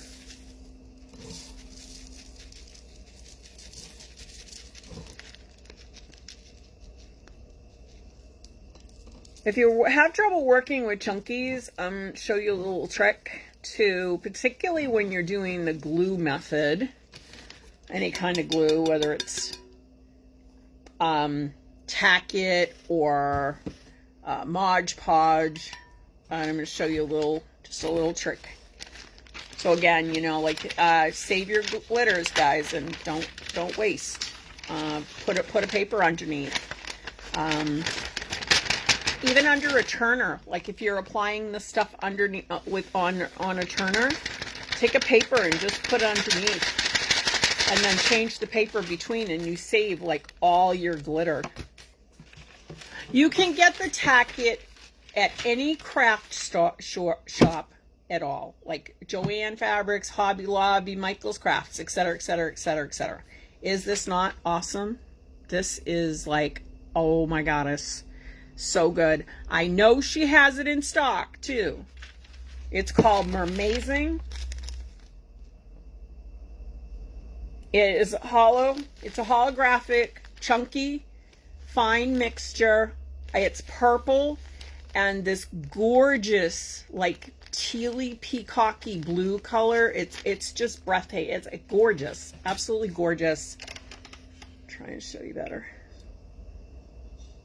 If you have trouble working with chunkies, show you a little trick to, particularly when you're doing the glue method, any kind of glue, whether it's Tack-it or Modge Podge. I'm going to show you just a little trick. So again, you know, like save your glitters, guys, and don't waste. Put a paper underneath. Even under a turner, like if you're applying the stuff underneath on a turner, take a paper and just put it underneath, and then change the paper between, and you save like all your glitter. You can get the Tack-it at any craft shop at all, like Joann Fabrics, Hobby Lobby, Michael's Crafts, etc., etc., etc., etc. Is this not awesome? This is like, oh my goddess. So good. I know she has it in stock too. It's called Mermazing. It is hollow. It's a holographic, chunky, fine mixture. It's purple and this gorgeous, like tealy, peacocky blue color. It's just breathtaking. It's gorgeous. Absolutely gorgeous. I'm trying to show you better.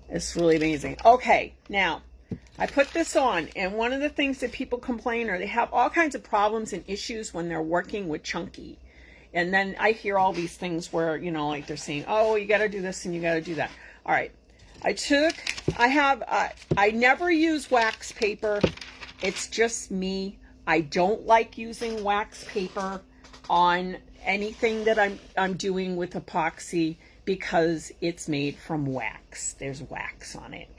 It's really amazing. Okay, now I put this on, and one of the things that people complain, or they have all kinds of problems and issues when they're working with chunky. And then I hear all these things where, you know, like they're saying, oh, you got to do this and you got to do that. All right. I never use wax paper. It's just me. I don't like using wax paper on anything that I'm doing with epoxy, because it's made from wax. There's wax on it.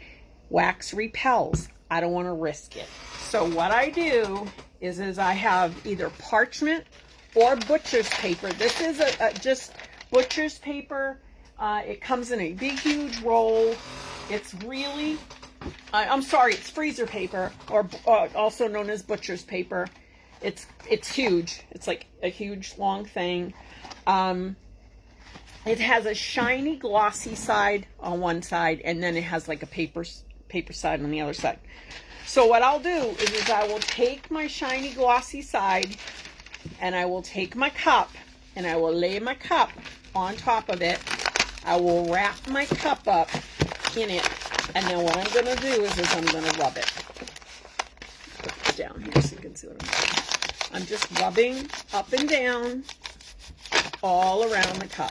Wax repels. I don't want to risk it. So what I do is I have either parchment or butcher's paper. This is just butcher's paper. It comes in a big, huge roll. It's really, it's freezer paper, or also known as butcher's paper. It's huge. It's like a huge, long thing. It has a shiny, glossy side on one side, and then it has like a paper side on the other side. So what I'll do is I will take my shiny, glossy side, and I will take my cup, and I will lay my cup on top of it. I will wrap my cup up in it, And then what I'm going to do is I'm going to rub it. Put it down here so you can see what I'm doing. I'm just rubbing up and down all around the cup.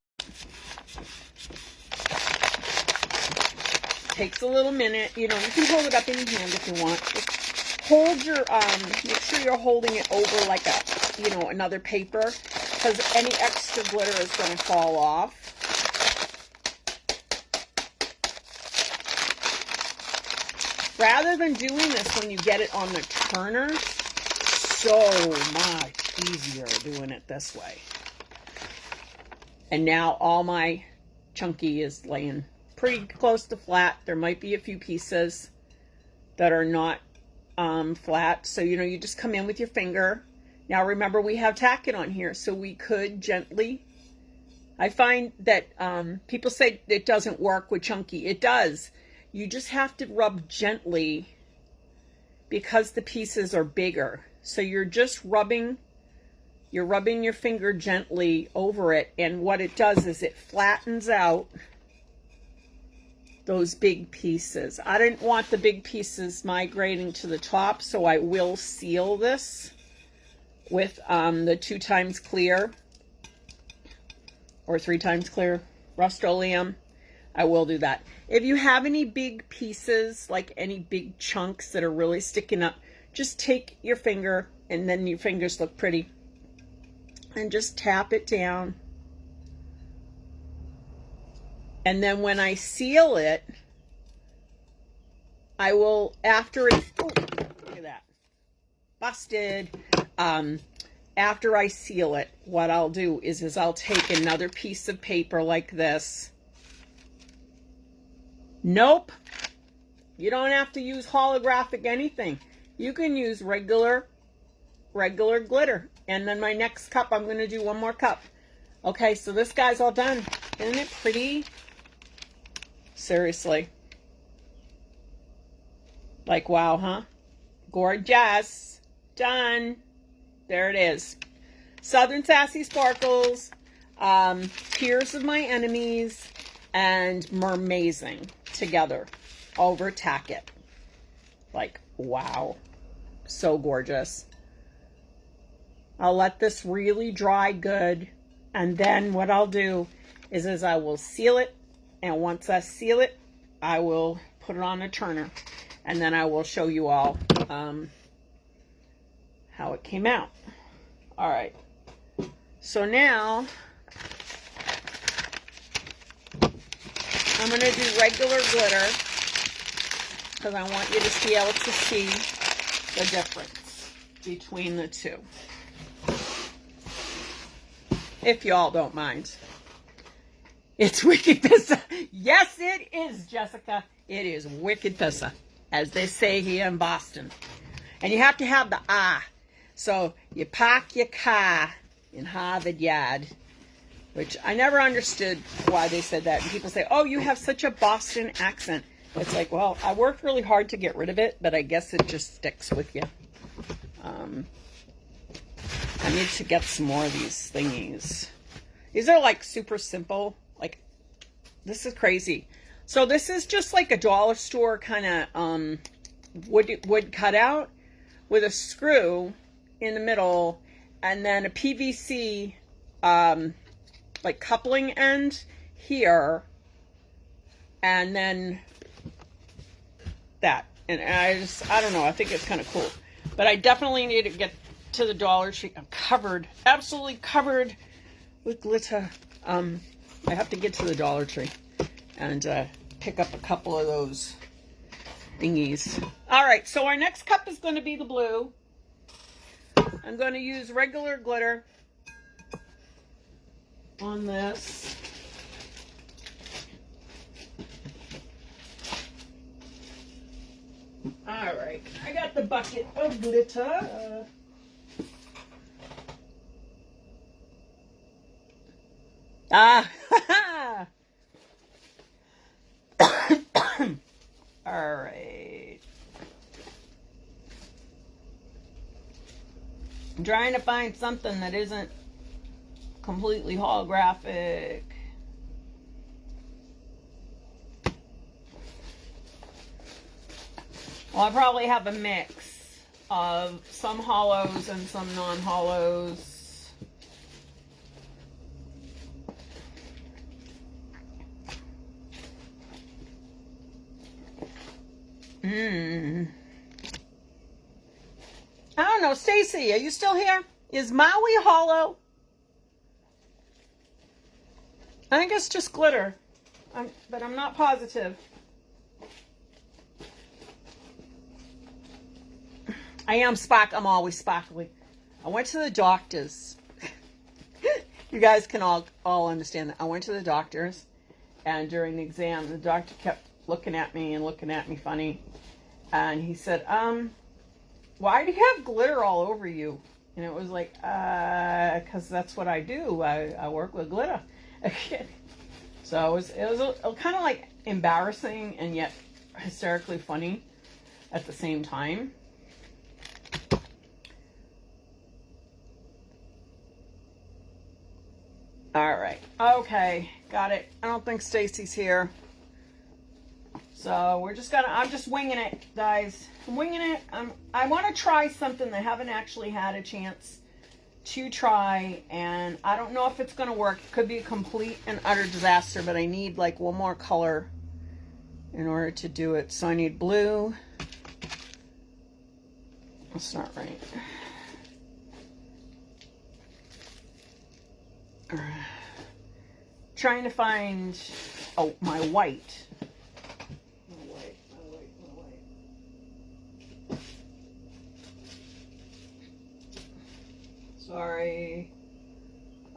Takes a little minute. You know, you can hold it up in your hand if you want. Just hold your, make sure you're holding it over like a, you know, another paper, because any extra glitter is going to fall off. Rather than doing this when you get it on the turner, so much easier doing it this way. And now all my chunky is laying pretty close to flat. There might be a few pieces that are not flat. So, you know, you just come in with your finger. Now remember, we have Tack It on here, so we could gently. I find that people say it doesn't work with chunky. It does. You just have to rub gently because the pieces are bigger. So you're just rubbing, your finger gently over it, and what it does is it flattens out those big pieces. I didn't want the big pieces migrating to the top, so I will seal this with the 2 times clear or 3 times clear Rust-Oleum. I will do that. If you have any big pieces, like any big chunks that are really sticking up, just take your finger, and then your fingers look pretty, and just tap it down. And then when I seal it, I will, after it, oh, look at that, busted. After I seal it, what I'll do is I'll take another piece of paper like this. Nope, you don't have to use holographic anything. You can use regular glitter. And then my next cup, I'm going to do one more cup. Okay, so this guy's all done. Isn't it pretty? Seriously. Like, wow, huh? Gorgeous. Done. There it is. Southern Sassy Sparkles, Tears of My Enemies, and Mermazing together over Tack It. Like, wow. So gorgeous. I'll let this really dry good, and then what I'll do is I will seal it, and once I seal it, I will put it on a turner, and then I will show you all how it came out. All right, so now I'm going to do regular glitter because I want you to be able to see the difference between the two. If y'all don't mind. It's wicked pissa. Yes, it is, Jessica. It is wicked pissa, as they say here in Boston. And you have to have the ah. So you park your car in Harvard Yard, which I never understood why they said that. And people say, oh, you have such a Boston accent. It's like, well, I worked really hard to get rid of it, but I guess it just sticks with you. I need to get some more of these thingies. These are like super simple. Like, this is crazy. So this is just like a dollar store kind of wood cutout with a screw in the middle, and then a PVC like coupling end here, and then that. And I don't know, I think it's kind of cool. But I definitely need to get to the Dollar Tree. I'm covered, absolutely covered with glitter. I have to get to the Dollar Tree and pick up a couple of those thingies. All right, so our next cup is going to be the blue. I'm going to use regular glitter on this. All right, I got the bucket of glitter. All right. I'm trying to find something that isn't completely holographic. Well, I probably have a mix of some hollows and some non-hollows. I don't know, Stacy, are you still here? Is Maui hollow? I think it's just glitter, but I'm not positive. I'm always sparkly. I went to the doctor's. You guys can all understand that. I went to the doctor's, and during the exam, the doctor kept looking at me funny. And he said, why do you have glitter all over you? And it was like, because that's what I do. I work with glitter. So it was kind of like embarrassing and yet hysterically funny at the same time. All right. Okay. Got it. I don't think Stacy's here. So I'm just winging it, guys. I'm winging it. I want to try something that I haven't actually had a chance to try, and I don't know if it's going to work. It could be a complete and utter disaster, but I need like one more color in order to do it. So I need blue. That's not right. Trying to find my white. Sorry.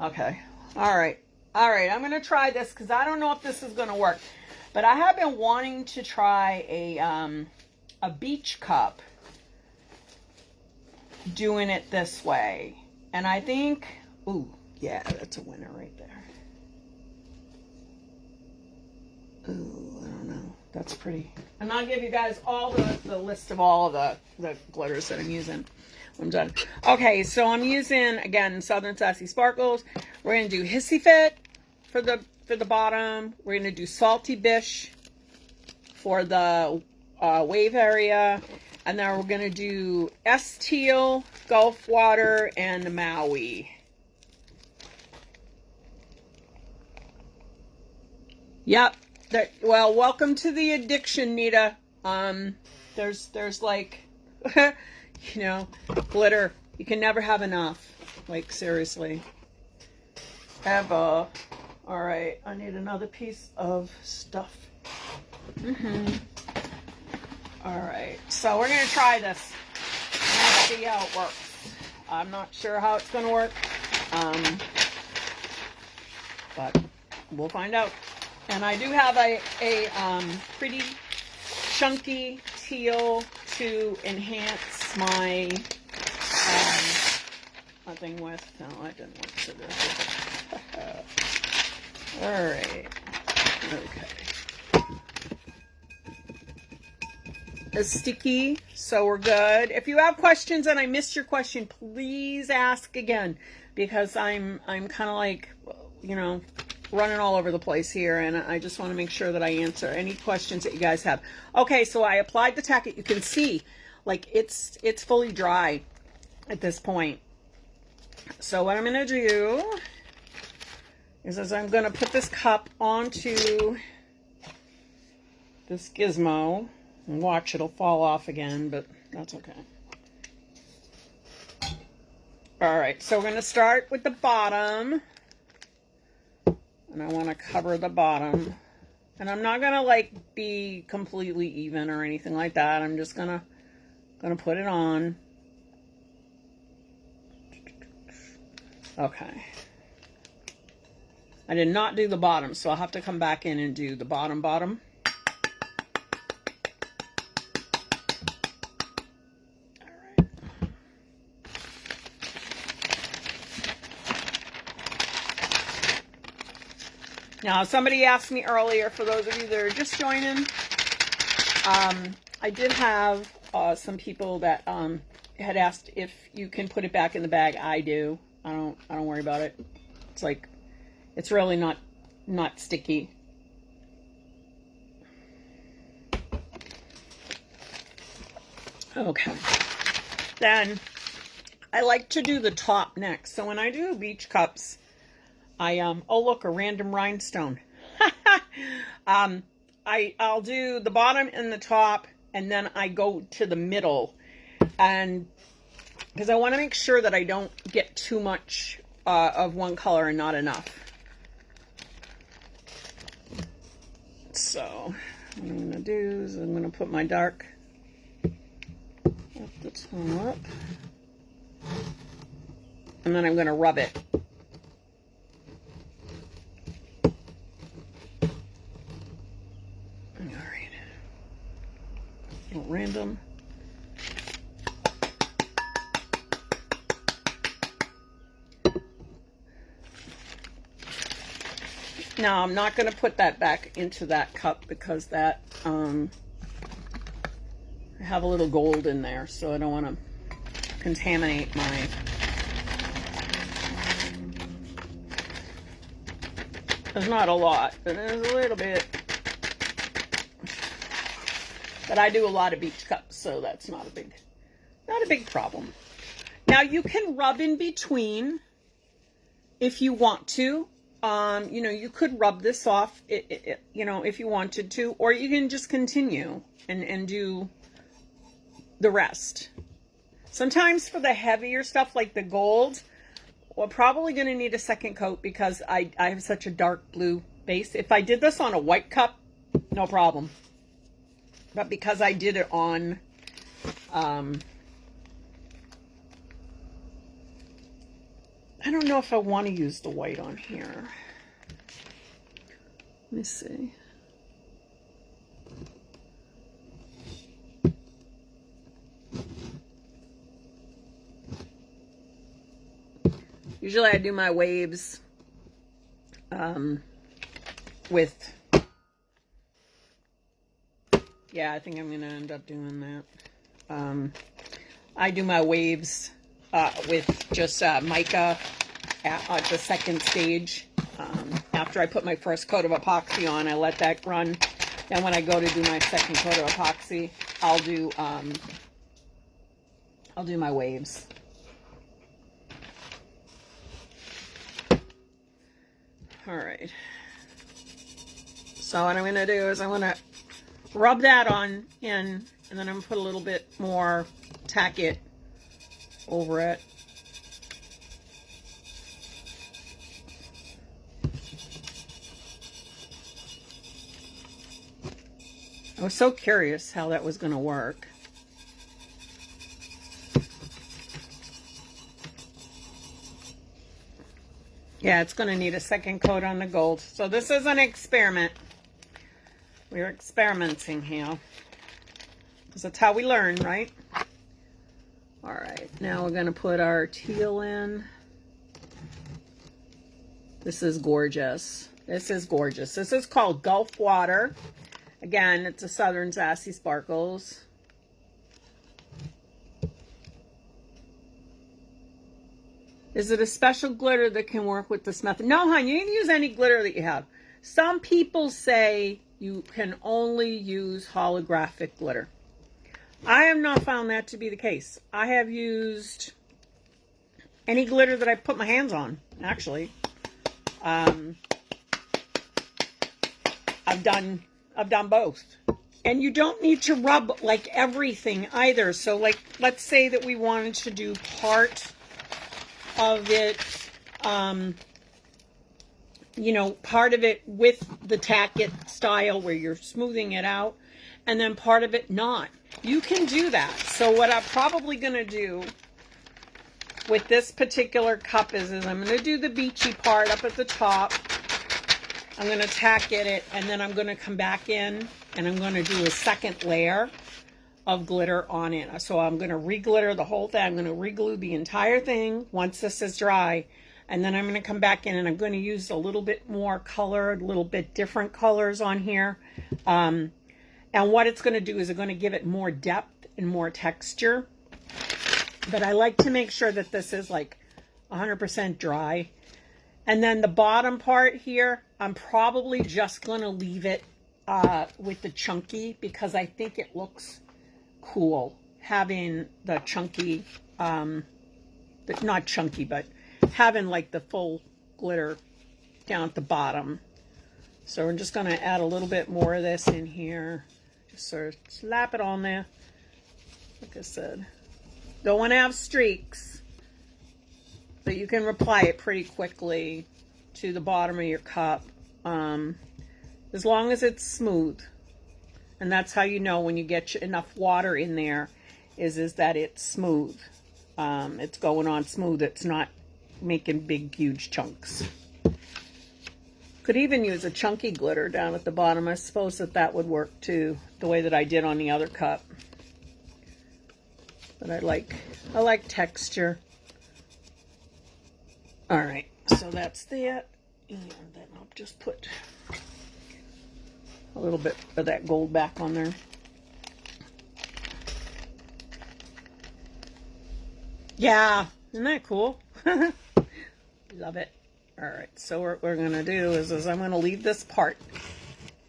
Okay. All right. I'm going to try this because I don't know if this is going to work. But I have been wanting to try a beach cup doing it this way. And I think, ooh, yeah, that's a winner right there. Ooh, I don't know. That's pretty. And I'll give you guys all the list of all of the glitters that I'm using. I'm done. Okay, so I'm using, again, Southern Sassy Sparkles. We're going to do Hissy Fit for the bottom. We're going to do Salty Bish for the wave area. And then we're going to do S-Teal, Gulf Water, and Maui. Yep. Well, welcome to the addiction, Nita. There's like... You know, glitter. You can never have enough. Like, seriously. Ever. Alright, I need another piece of stuff. Alright, so we're going to try this. Let's see how it works. I'm not sure how it's going to work. But we'll find out. And I do have a pretty chunky teal to enhance my thing with. No, I didn't want to do this. All right. Okay. It's sticky, so we're good. If you have questions and I missed your question, please ask again, because I'm kind of like, you know, running all over the place here, and I just want to make sure that I answer any questions that you guys have. Okay, so I applied the Tack It. You can see, like, it's fully dry at this point. So what I'm going to do is I'm going to put this cup onto this gizmo, and watch, it'll fall off again, but that's okay. All right, so we're going to start with the bottom. And I want to cover the bottom. And I'm not going to like be completely even or anything like that. I'm just gonna put it on. Okay. I did not do the bottom, so I'll have to come back in and do the bottom. Now, somebody asked me earlier, for those of you that are just joining, I did have some people that had asked if you can put it back in the bag. I do. I don't worry about it. It's like, it's really not sticky. Okay. Then I like to do the top next. So when I do beach cups, oh look, a random rhinestone. I'll do the bottom and the top, and then I go to the middle, and because I want to make sure that I don't get too much of one color and not enough. So what I'm going to do is I'm going to put my dark up the top, and then I'm going to rub it. Random. Now I'm not going to put that back into that cup because that I have a little gold in there, so I don't want to contaminate my there's not a lot, but there's a little bit. But I do a lot of beach cups, so that's not a big problem. Now you can rub in between if you want to. You know, you could rub this off, you know, if you wanted to, or you can just continue and do the rest. Sometimes for the heavier stuff like the gold, we're probably going to need a second coat because I have such a dark blue base. If I did this on a white cup, no problem. But because I did it on, I don't know if I want to use the white on here. Let me see. Usually I do my waves with... Yeah, I think I'm going to end up doing that. I do my waves with just mica at the second stage. After I put my first coat of epoxy on, I let that run. Then when I go to do my second coat of epoxy, I'll do my waves. All right. So what I'm going to do is I'm going to rub that on in, and then I'm going to put a little bit more Tack It over it. I was so curious how that was going to work. Yeah, it's going to need a second coat on the gold. So this is an experiment. We're experimenting here. Because that's how we learn, right? All right, now we're going to put our teal in. This is gorgeous. This is gorgeous. This is called Gulf Water. Again, it's a Southern Sassy Sparkles. Is it a special glitter that can work with this method? No, hon, you can use any glitter that you have. Some people say you can only use holographic glitter. I have not found that to be the case. I have used any glitter that I put my hands on, actually. I've done both. And you don't need to rub like everything either. So like, let's say that we wanted to do part of it, you know, part of it with the Tack It style where you're smoothing it out, and then part of it not. You can do that. So what I'm probably going to do with this particular cup is I'm going to do the beachy part up at the top. I'm going to Tack It, and then I'm going to come back in and I'm going to do a second layer of glitter on it. So I'm going to re-glitter the whole thing. I'm going to re-glue the entire thing once this is dry. And then I'm going to come back in and I'm going to use a little bit more color, a little bit different colors on here. And what it's going to do is it's going to give it more depth and more texture. But I like to make sure that this is like 100% dry. And then the bottom part here, I'm probably just going to leave it with the chunky because I think it looks cool having the chunky, not chunky, but having like the full glitter down at the bottom. So we're just going to add a little bit more of this in here. Just sort of slap it on there. Like I said, don't want to have streaks, but you can apply it pretty quickly to the bottom of your cup, as long as it's smooth. And that's how you know when you get enough water in there, is that it's smooth. It's going on smooth. It's not making big, huge chunks. Could even use a chunky glitter down at the bottom. I suppose that would work too, the way that I did on the other cup. But I like texture. All right, so that's that. And then I'll just put a little bit of that gold back on there. Yeah, isn't that cool? Love it. All right, so what we're going to do is I'm going to leave this part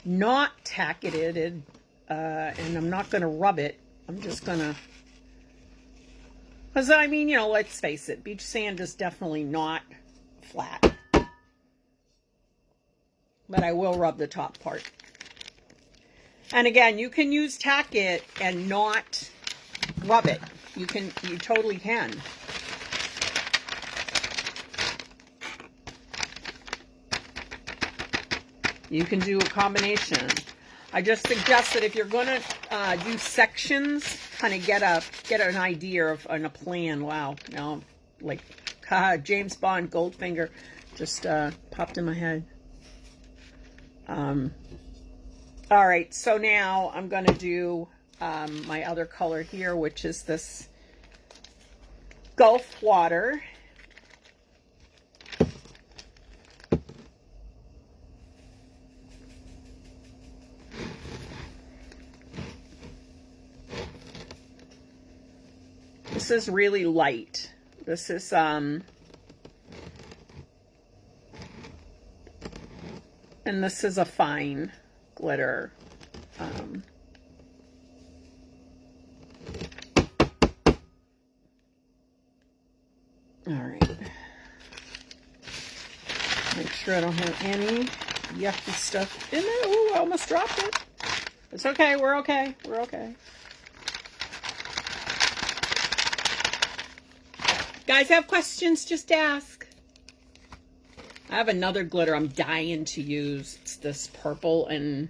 not tacketed, and I'm not going to rub it. I'm just going to, because I mean, you know, let's face it, beach sand is definitely not flat. But I will rub the top part. And again, you can use Tack It and not rub it. You totally can. You can do a combination. I just suggest that if you're going to do sections, kind of get an idea of a plan. Wow, you know, like James Bond Goldfinger just popped in my head. All right, so now I'm going to do my other color here, which is this Gulf Water. This is really light. This is and this is a fine glitter. All right. Make sure I don't have any yucky stuff in there. Ooh, I almost dropped it. It's okay. We're okay. We're okay. Guys have questions, just ask. I have another glitter I'm dying to use. It's this purple, and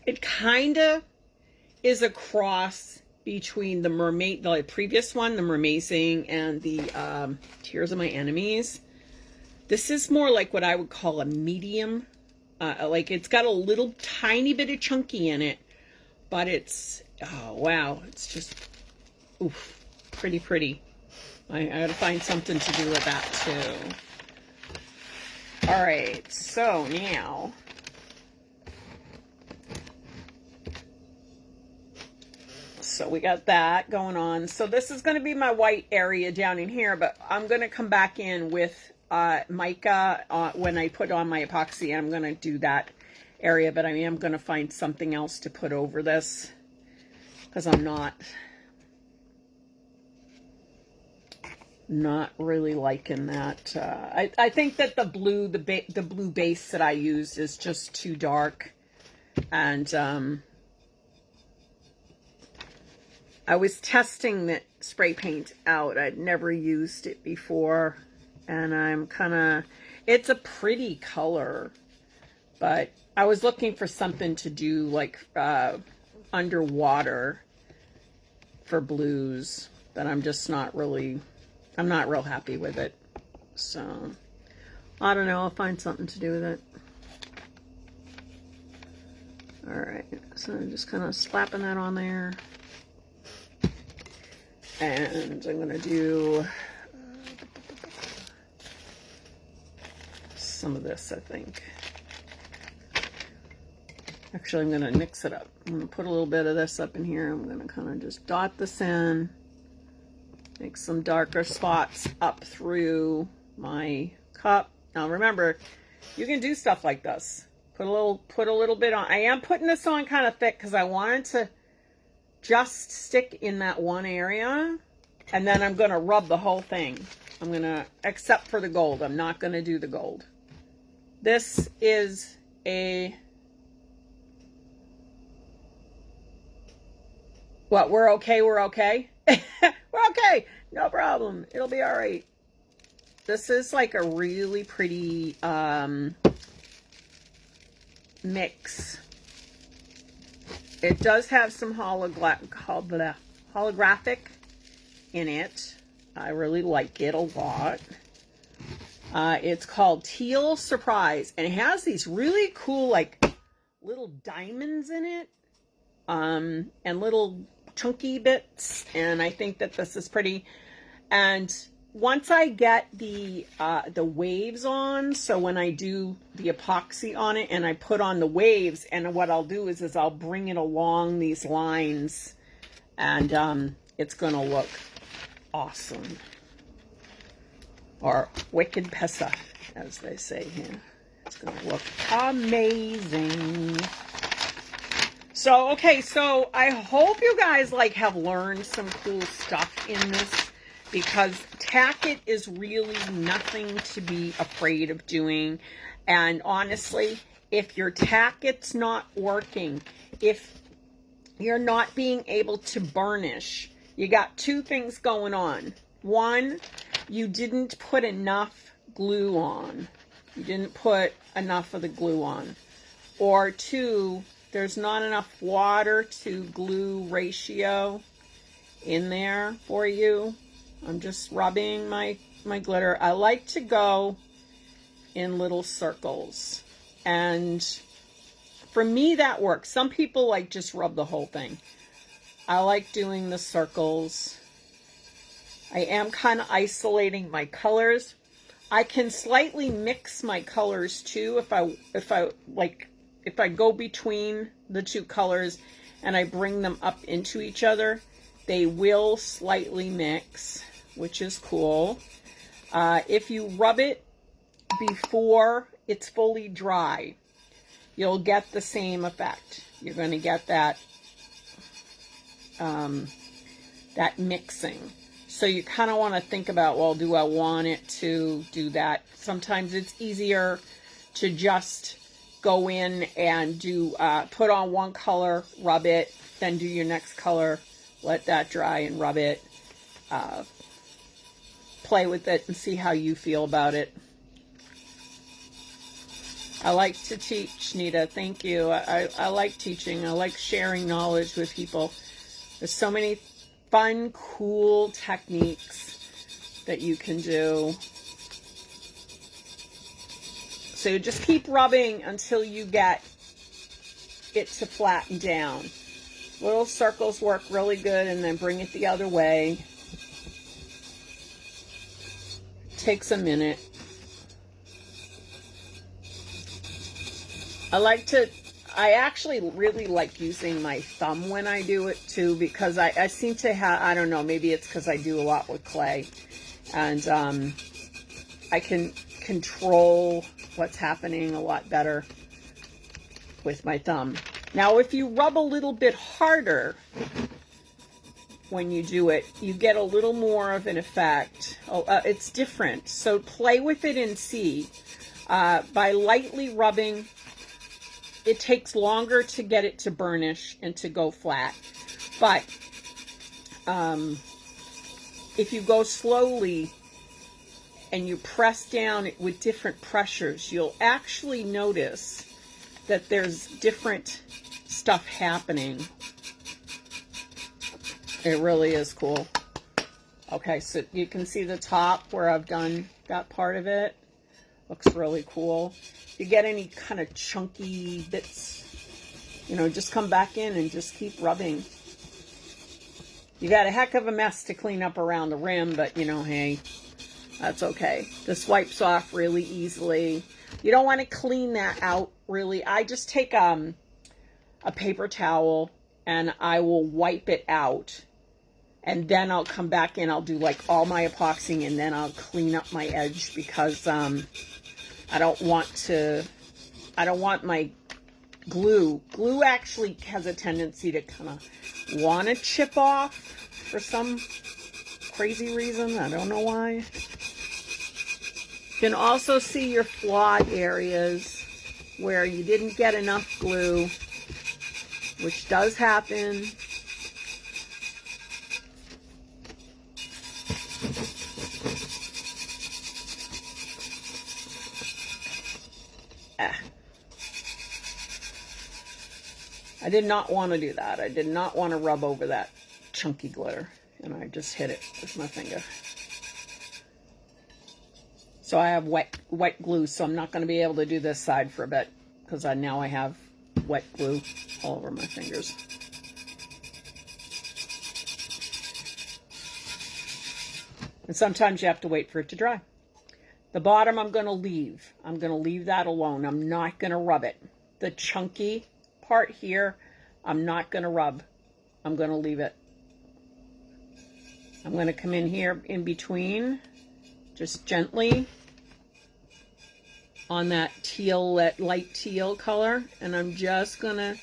it kind of is a cross between the mermaid, the previous one, the Mermazing, and the Tears of My Enemies. This is more like what I would call a medium. Like it's got a little tiny bit of chunky in it, but it's, oh wow, it's just, oof. Pretty pretty. I gotta find something to do with that too. All right, so now we got that going on. So this is going to be my white area down in here, but I'm going to come back in with mica when I put on my epoxy, and I'm going to do that area, but I am going to find something else to put over this because I'm not really liking that. I think that the blue base that I used is just too dark, and I was testing that spray paint out. I'd never used it before, and I'm kind of, it's a pretty color, but I was looking for something to do like underwater for blues, but I'm just not really, I'm not real happy with it. So I don't know, I'll find something to do with it. All right, so I'm just kind of slapping that on there. And I'm going to do some of this, I think. Actually, I'm going to mix it up. I'm going to put a little bit of this up in here. I'm going to kind of just dot this in. Make some darker spots up through my cup. Now remember, you can do stuff like this. Put a little bit on. I am putting this on kind of thick because I wanted to just stick in that one area, and then I'm going to rub the whole thing. I'm going to, except for the gold, I'm not going to do the gold. This is a, what, we're okay, we're okay? We're okay, no problem, it'll be all right. This is like a really pretty mix. It does have some holographic in it. I really like it a lot. It's called Teal Surprise, and it has these really cool like little diamonds in it, and little chunky bits, and I think that this is pretty. And once I get the waves on, so when I do the epoxy on it and I put on the waves, and what I'll do is I'll bring it along these lines, and it's gonna look awesome, or wicked pesa, as they say here. It's gonna look amazing. So, okay, so I hope you guys like have learned some cool stuff in this, because Tack-it is really nothing to be afraid of doing. And honestly, if your Tack-it's not working, if you're not being able to burnish, you got two things going on. One, you didn't put enough glue on. You didn't put enough of the glue on. Or two, there's not enough water to glue ratio in there for you. I'm just rubbing my glitter. I like to go in little circles. And for me, that works. Some people like just rub the whole thing. I like doing the circles. I am kind of isolating my colors. I can slightly mix my colors too if I go between the two colors and I bring them up into each other. They will slightly mix, which is cool. If you rub it before it's fully dry, you'll get the same effect. You're going to get that that mixing. So you kind of want to think about, well, do I want it to do that? Sometimes it's easier to just go in and do put on one color, rub it, then do your next color, let that dry and rub it. Play with it and see how you feel about it. I like to teach, Nita. Thank you. I like teaching. I like sharing knowledge with people. There's so many fun, cool techniques that you can do. So you just keep rubbing until you get it to flatten down. Little circles work really good, and then bring it the other way. Takes a minute. I actually really like using my thumb when I do it too, because I seem to have, I don't know, maybe it's because I do a lot with clay, and I can control what's happening a lot better with my thumb. Now, if you rub a little bit harder when you do it, you get a little more of an effect. It's different. So play with it and see. By lightly rubbing, it takes longer to get it to burnish and to go flat. But if you go slowly and you press down with different pressures, you'll actually notice that there's different stuff happening. It really is cool. Okay, so you can see the top where I've got part of it. Looks really cool. If you get any kind of chunky bits, you know, just come back in and just keep rubbing. You got a heck of a mess to clean up around the rim, but you know, hey, that's okay. This wipes off really easily. You don't want to clean that out really. I just take a paper towel and I will wipe it out, and then I'll come back in. I'll do like all my epoxying, and then I'll clean up my edge, because I don't want my glue. Glue actually has a tendency to kind of want to chip off for some crazy reason. I don't know why. You can also see your flawed areas where you didn't get enough glue, which does happen. I did not want to do that. I did not want to rub over that chunky glitter, and I just hit it with my finger. So I have wet glue, so I'm not going to be able to do this side for a bit because now I have wet glue all over my fingers. And sometimes you have to wait for it to dry. The bottom I'm going to leave. I'm going to leave that alone. I'm not going to rub it. The chunky part here, I'm not going to rub. I'm going to leave it. I'm going to come in here in between, just gently on that teal, that light teal color, and I'm just going to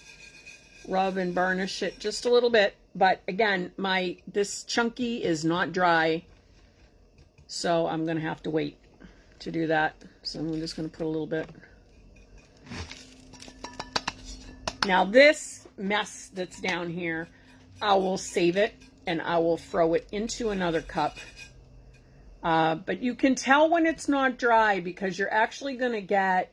rub and burnish it just a little bit. But again, this chunky is not dry, so I'm going to have to wait to do that. So I'm just going to put a little bit. Now this mess that's down here, I will save it and I will throw it into another cup. But you can tell when it's not dry because you're actually going to get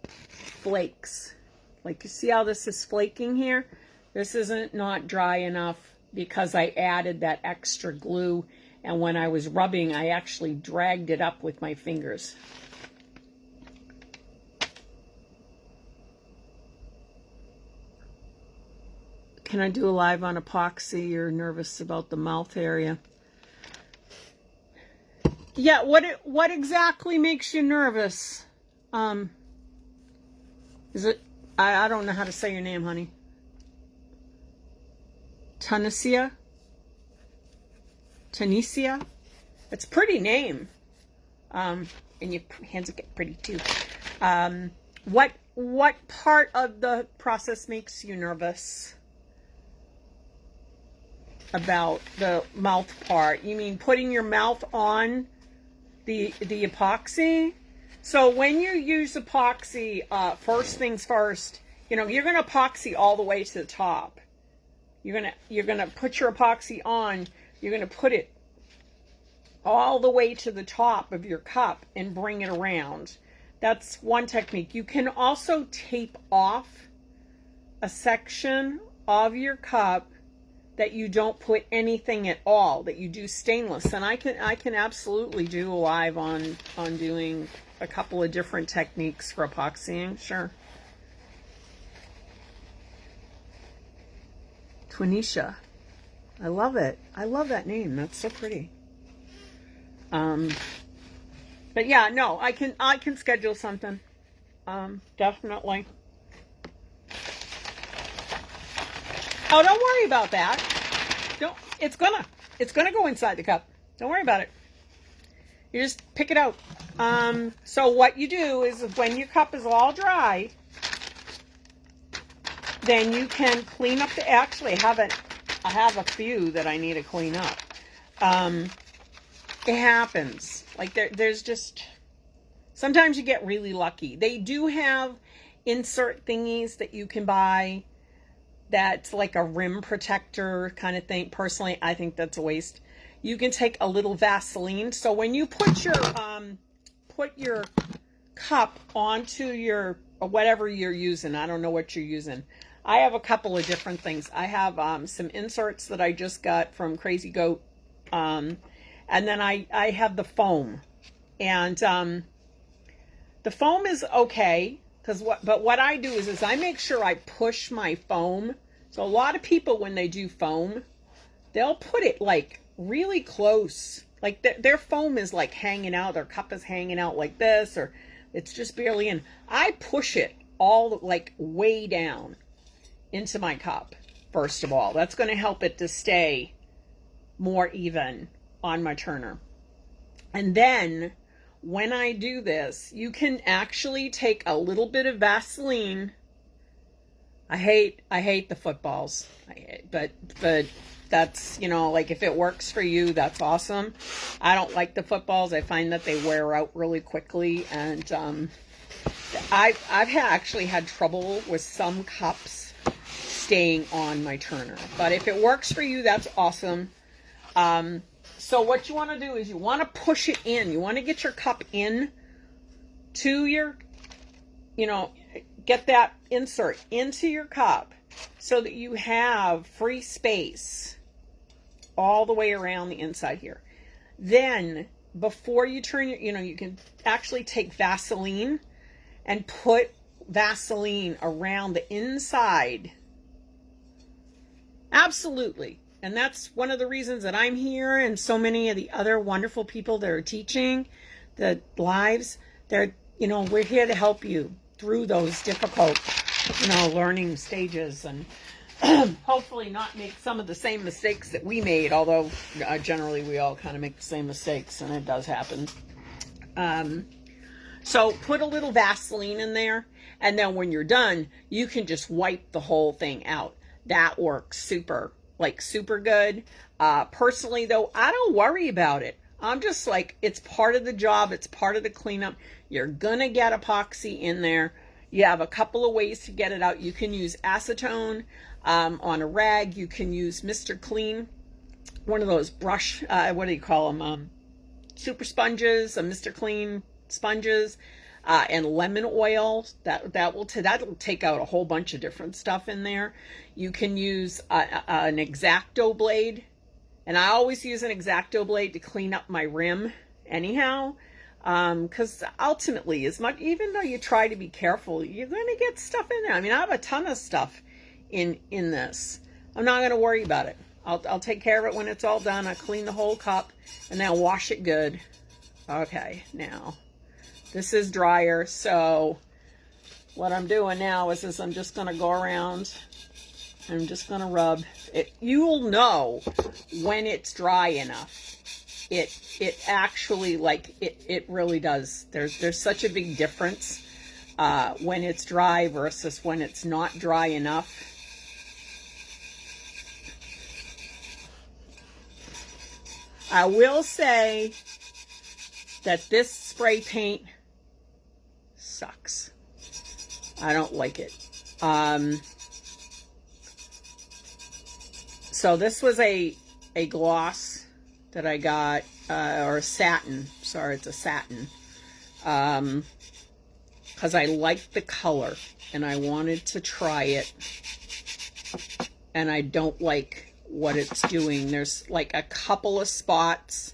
flakes. Like, you see how this is flaking here? This isn't not dry enough because I added that extra glue, and when I was rubbing, I actually dragged it up with my fingers. Can I do a live on epoxy? You're nervous about the mouth area. Yeah, what exactly makes you nervous? Is it, I don't know how to say your name, honey. Tunisia? It's a pretty name. And your hands get pretty too. What part of the process makes you nervous about the mouth part? You mean putting your mouth on the epoxy? So when you use epoxy, first things first, you know, you're going to epoxy all the way to the top. You're going to put your epoxy on, you're going to put it all the way to the top of your cup and bring it around. That's one technique. You can also tape off a section of your cup that you don't put anything at all, that you do stainless. And I can absolutely do a live on doing a couple of different techniques for epoxying. Sure. Tunisia. I love it. I love that name. That's so pretty. But yeah, no, I can schedule something. Definitely. Oh, don't worry about that. It's gonna go inside the cup. Don't worry about it. You just pick it out. So what you do is when your cup is all dry, then you can clean up the, actually I have a few that I need to clean up. It happens. Like there's just, sometimes you get really lucky. They do have insert thingies that you can buy that's like a rim protector kind of thing. Personally, I think that's a waste. You can take a little Vaseline. So when you put your cup onto your, whatever you're using, I don't know what you're using. I have a couple of different things. I have some inserts that I just got from Crazy Goat. And then I have the foam. And the foam is okay. But what I do is I make sure I push my foam. So a lot of people, when they do foam, they'll put it like really close. Like their foam is like hanging out. Their cup is hanging out like this, or it's just barely in. I push it all like way down into my cup, first of all. That's going to help it to stay more even on my turner. And then when I do this, you can actually take a little bit of Vaseline I hate the footballs. But that's, you know, like if it works for you, that's awesome. I don't like the footballs. I find that they wear out really quickly, and I've actually had trouble with some cups staying on my turner. But if it works for you, that's awesome. So what you want to do is you want to push it in. You want to get your cup in to your, you know, get that insert into your cup so that you have free space all the way around the inside here. Then before you turn your, you know, you can actually take Vaseline and put Vaseline around the inside. Absolutely. And that's one of the reasons that I'm here, and so many of the other wonderful people that are teaching the lives. They're, you know, we're here to help you through those difficult, you know, learning stages, and hopefully not make some of the same mistakes that we made, although generally we all kind of make the same mistakes, and it does happen. So put a little Vaseline in there, and then when you're done, you can just wipe the whole thing out. That works super good. Personally though, I don't worry about it. I'm just like, it's part of the job. It's part of the cleanup. You're gonna get epoxy in there. You have a couple of ways to get it out. You can use acetone on a rag. You can use Mr. Clean, one of those brush, what do you call them? Super sponges, Mr. Clean sponges, and lemon oil. That'll take out a whole bunch of different stuff in there. You can use an X-Acto blade, and I always use an X-Acto blade to clean up my rim anyhow, because ultimately, even though you try to be careful, you're going to get stuff in there. I mean, I have a ton of stuff in this. I'm not going to worry about it. I'll take care of it when it's all done. I clean the whole cup and then wash it good. Okay, now this is drier, so what I'm doing now is I'm just going to go around. I'm just going to rub it. You'll know when it's dry enough. It actually, like, it really does. There's such a big difference when it's dry versus when it's not dry enough. I will say that this spray paint sucks. I don't like it. So this was a gloss that I got, or a satin. Sorry, it's a satin. Because I liked the color and I wanted to try it. And I don't like what it's doing. There's like a couple of spots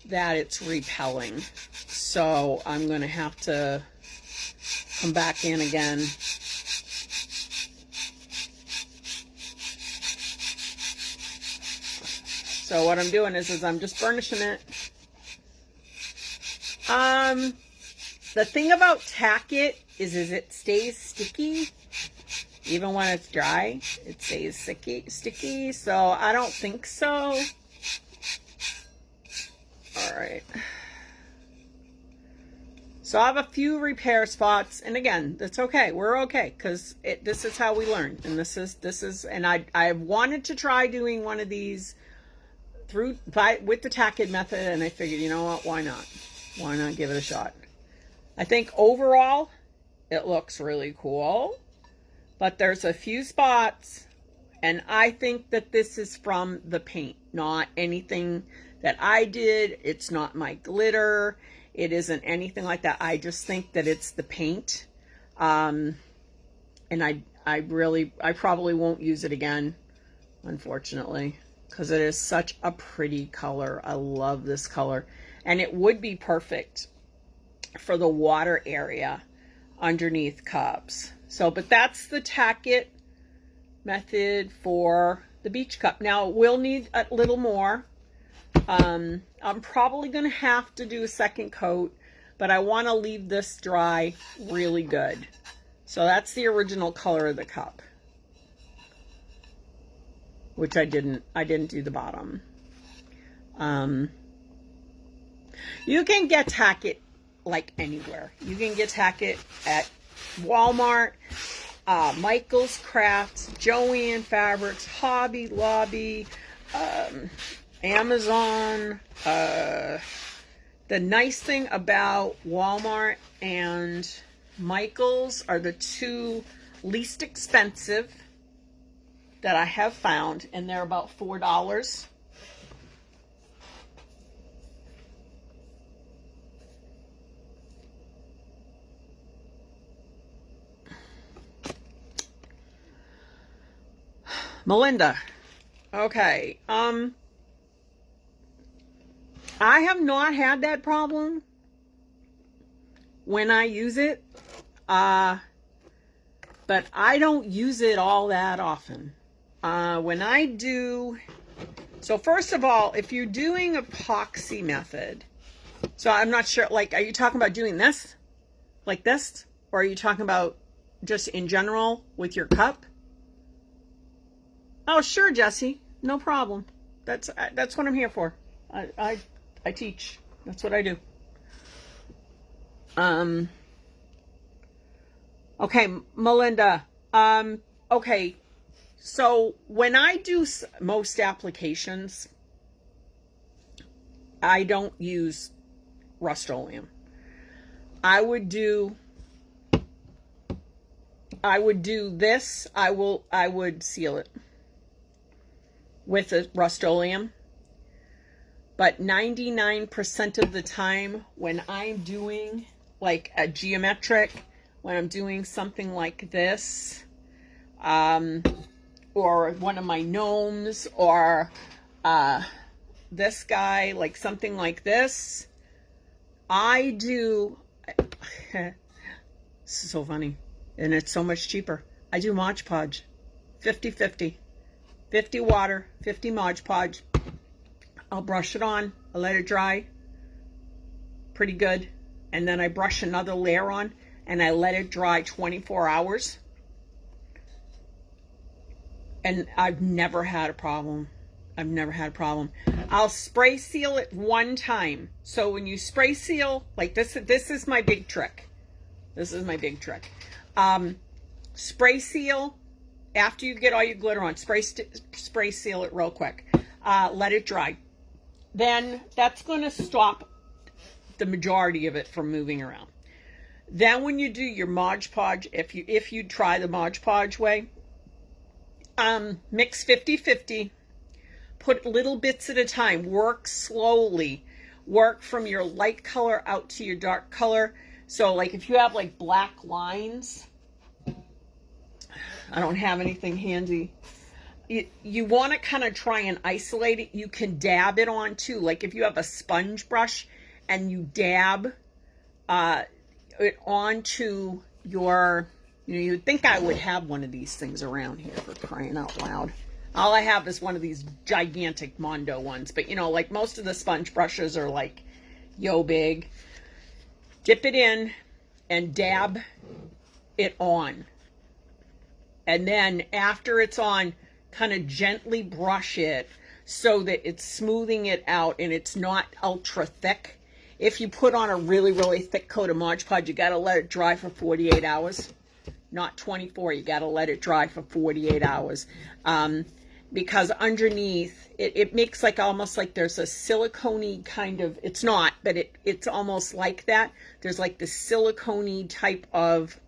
that it's repelling. So I'm going to have to come back in again. So what I'm doing is I'm just burnishing it. The thing about Tack It is it stays sticky. Even when it's dry, it stays sticky. So I don't think so. All right. So I have a few repair spots, and again, that's okay. We're okay, because this is how we learn, and this is, and I wanted to try doing one of these with the Tack It method, and I figured, you know what, why not? Why not give it a shot? I think overall, it looks really cool, but there's a few spots, and I think that this is from the paint, not anything that I did. It's not my glitter. It isn't anything like that. I just think that it's the paint. And I probably won't use it again, unfortunately, because it is such a pretty color. I love this color. And it would be perfect for the water area underneath cups. So, but that's the Tack It method for the beach cup. Now, we'll need a little more. I'm probably going to have to do a second coat, but I want to leave this dry really good. So that's the original color of the cup, which I didn't do the bottom. You can get Tack It like anywhere. You can get Tack It at Walmart. Michael's Crafts, Joann Fabrics, Hobby Lobby, Amazon. The nice thing about Walmart and Michael's are the two least expensive that I have found, and they're about $4. Melinda. Okay. I have not had that problem when I use it, but I don't use it all that often. When I do, so first of all, if you're doing epoxy method, so I'm not sure, like, are you talking about doing this, like this, or are you talking about just in general with your cup? Oh, sure, Jesse, no problem. That's what I'm here for. I teach. That's what I do. Okay, Melinda. Okay, so when I do most applications, I don't use Rust-Oleum. I would do this. I would seal it with a Rust-Oleum. But 99% of the time when I'm doing like a geometric, when I'm doing something like this, or one of my gnomes, or this guy, like something like this, I do, this is so funny, and it's so much cheaper. I do Modge Podge, 50-50, 50 water, 50 Modge Podge. I'll brush it on, I'll let it dry pretty good, and then I brush another layer on, and I let it dry 24 hours. And I've never had a problem. I've never had a problem. I'll spray seal it one time. So when you spray seal, like this is my big trick. This is my big trick. Spray seal, after you get all your glitter on, spray seal it real quick. Let it dry. Then that's going to stop the majority of it from moving around. Then when you do your Modge Podge, if you try the Modge Podge way, mix 50-50, put little bits at a time, work slowly, work from your light color out to your dark color. So like if you have like black lines, I don't have anything handy. You want to kind of try and isolate it. You can dab it on too. Like if you have a sponge brush and you dab it onto your, you'd think I would have one of these things around here, for crying out loud. All I have is one of these gigantic Mondo ones. But like most of the sponge brushes are like yo big. Dip it in and dab it on. And then after it's on, kind of gently brush it so that it's smoothing it out and it's not ultra thick. If you put on a really, really thick coat of Modge Podge, you got to let it dry for 48 hours. Not 24. You got to let it dry for 48 hours. Because underneath, it makes like almost like there's a silicone-y kind of, it's not, but it's almost like that. There's like the silicone-y type of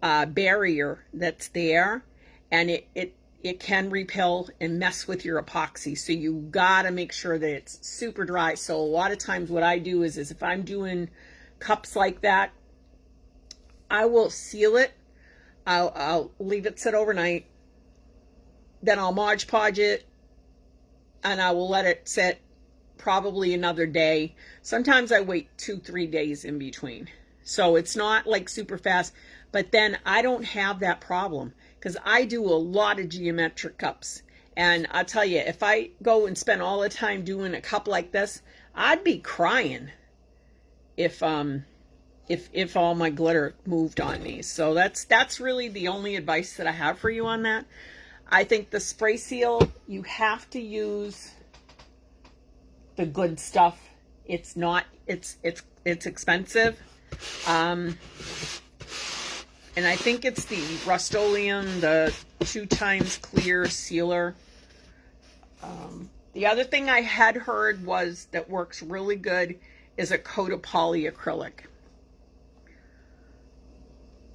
barrier that's there. And it can repel and mess with your epoxy. So you gotta make sure that it's super dry. So a lot of times what I do is if I'm doing cups like that, I will seal it. I'll leave it sit overnight. Then I'll Modge Podge it, and I will let it sit probably another day. Sometimes I wait 2-3 days in between. So it's not like super fast, but then I don't have that problem. Because I do a lot of geometric cups. And I'll tell you, if I go and spend all the time doing a cup like this, I'd be crying if all my glitter moved on me. So that's really the only advice that I have for you on that. I think the spray seal, you have to use the good stuff. It's not, it's expensive. And I think it's the Rust-Oleum, the 2x clear sealer. The other thing I had heard was that works really good is a coat of polyacrylic.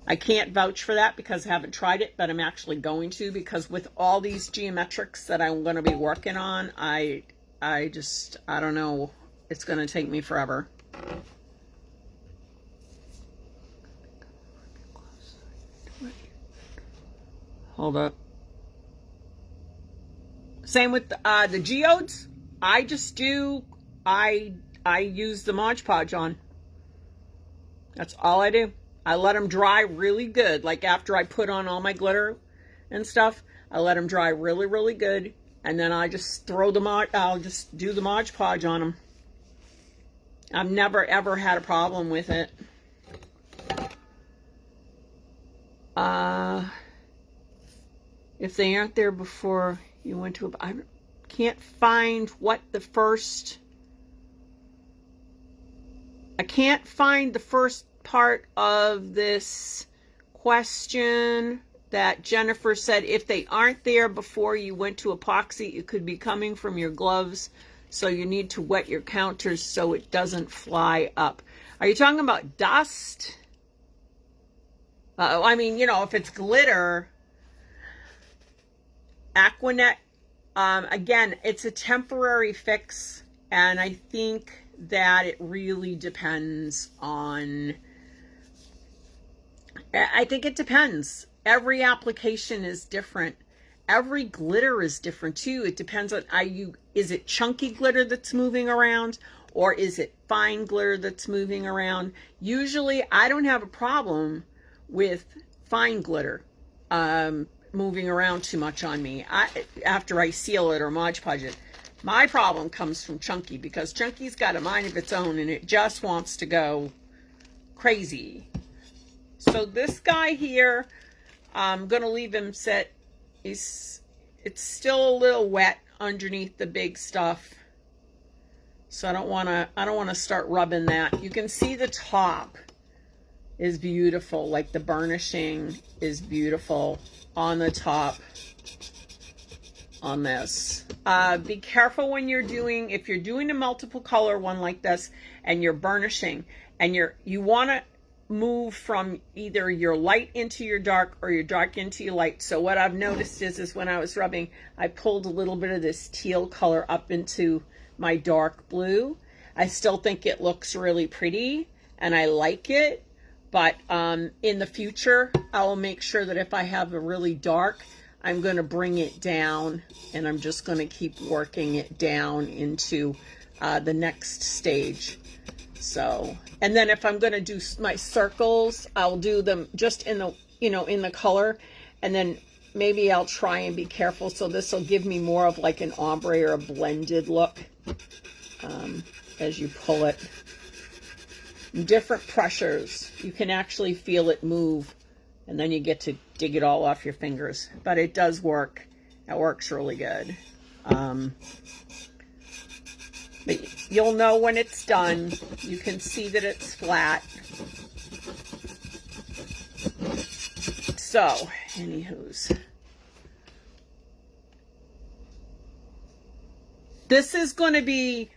I can't vouch for that because I haven't tried it, but I'm actually going to, because with all these geometrics that I'm going to be working on, I don't know, it's going to take me forever. Hold up. Same with the geodes. I use the Modge Podge on. That's all I do. I let them dry really good. Like after I put on all my glitter and stuff, I let them dry really, really good. And then I just I'll just do the Modge Podge on them. I've never ever had a problem with it. If they aren't there before you went to I can't find what the first, I can't find the first part of this question that Jennifer said. If they aren't there before you went to epoxy, it could be coming from your gloves, so you need to wet your counters so it doesn't fly up. Are you talking about dust? I mean, you know, if it's glitter, Aquanet, again, it's a temporary fix, and I think that it really depends on, I think it depends. Every application is different. Every glitter is different too. It depends on, is it chunky glitter that's moving around, or is it fine glitter that's moving around? Usually I don't have a problem with fine glitter moving around too much on me after I seal it or Modge Podge it. My problem comes from chunky, because chunky's got a mind of its own and it just wants to go crazy. So this guy here, I'm gonna leave him sit. It's still a little wet underneath the big stuff, so I don't want to start rubbing that. You can see the top is beautiful, like the burnishing is beautiful on the top on this. Be careful when you're doing, if you're doing a multiple color one like this and you're burnishing, and you want to move from either your light into your dark or your dark into your light. So what I've noticed is when I was rubbing, I pulled a little bit of this teal color up into my dark blue. I still think it looks really pretty and I like it, but in the future I'll make sure that if I have a really dark, I'm going to bring it down, and I'm just going to keep working it down into the next stage. So, and then if I'm going to do my circles, I'll do them just in the, in the color, and then maybe I'll try and be careful. So this will give me more of like an ombre or a blended look as you pull it. Different pressures, you can actually feel it move, and then you get to dig it all off your fingers. But it does work. It works really good. But you'll know when it's done. You can see that it's flat. So, anywho's. This is going to be,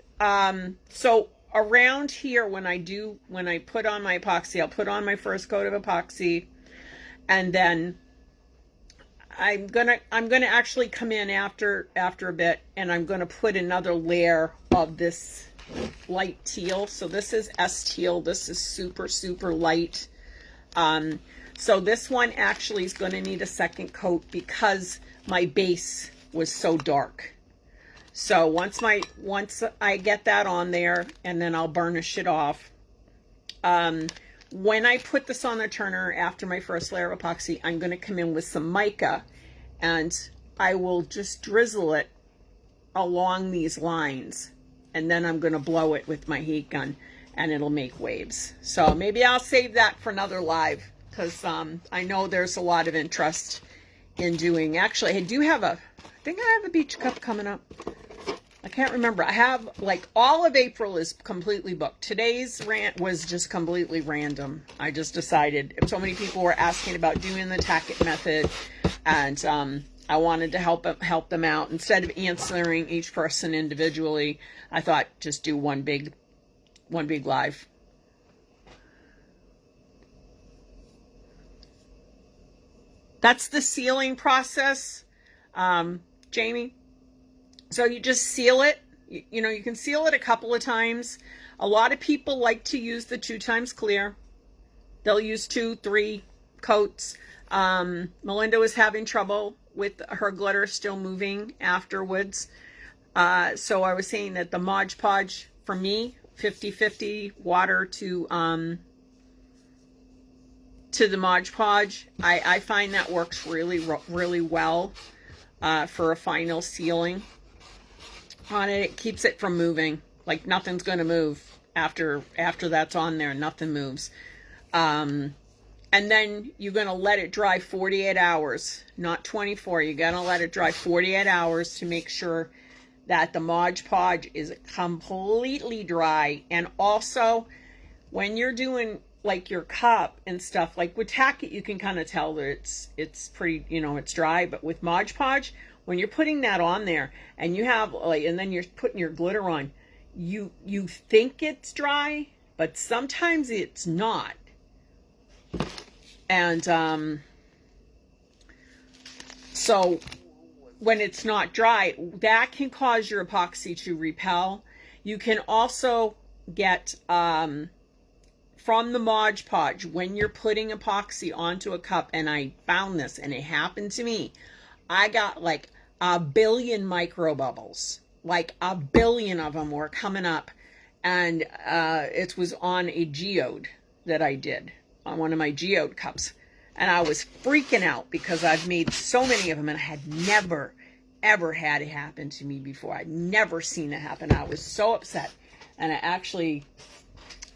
so around here when I put on my epoxy, I'll put on my first coat of epoxy, and then I'm gonna actually come in after a bit, and I'm gonna put another layer of this light teal. So this is S teal. This is super, super light. So this one actually is going to need a second coat because my base was so dark. So once I get that on there, and then I'll burnish it off. When I put this on the turner after my first layer of epoxy, I'm going to come in with some mica, and I will just drizzle it along these lines, and then I'm going to blow it with my heat gun, and it'll make waves. So maybe I'll save that for another live, because I know there's a lot of interest in doing. Actually, I think I have a beach cup coming up. I can't remember. I have, like, all of April is completely booked. Today's rant was just completely random. I just decided, so many people were asking about doing the Tack It Method, and I wanted to help them out. Instead of answering each person individually, I thought just do one big live. That's the sealing process, Jamie. So you just seal it. You know, you can seal it a couple of times. A lot of people like to use the 2 times clear. They'll use 2, 3 coats. Melinda was having trouble with her glitter still moving afterwards. So I was saying that the Modge Podge, for me, 50-50 water to the Modge Podge. I find that works really well for a final sealing on it. It keeps it from moving. Like, nothing's going to move after that's on there. Nothing moves. And then you're going to let it dry 48 hours, not 24. You're going to let it dry 48 hours to make sure that the Modge Podge is completely dry. And also, when you're doing like your cup and stuff, like with Tack It, you can kind of tell that it's pretty, you know, it's dry. But with Modge Podge, when you're putting that on there and you have like, and then you're putting your glitter on, you think it's dry, but sometimes it's not. And so when it's not dry, that can cause your epoxy to repel. You can also get from the Modge Podge, when you're putting epoxy onto a cup, and I found this and it happened to me, I got like 1 billion micro bubbles, like 1 billion of them were coming up, and it was on a geode that I did on one of my geode cups, and I was freaking out because I've made so many of them and I had never ever had it happen to me before. I'd never seen it happen. I was so upset, and I actually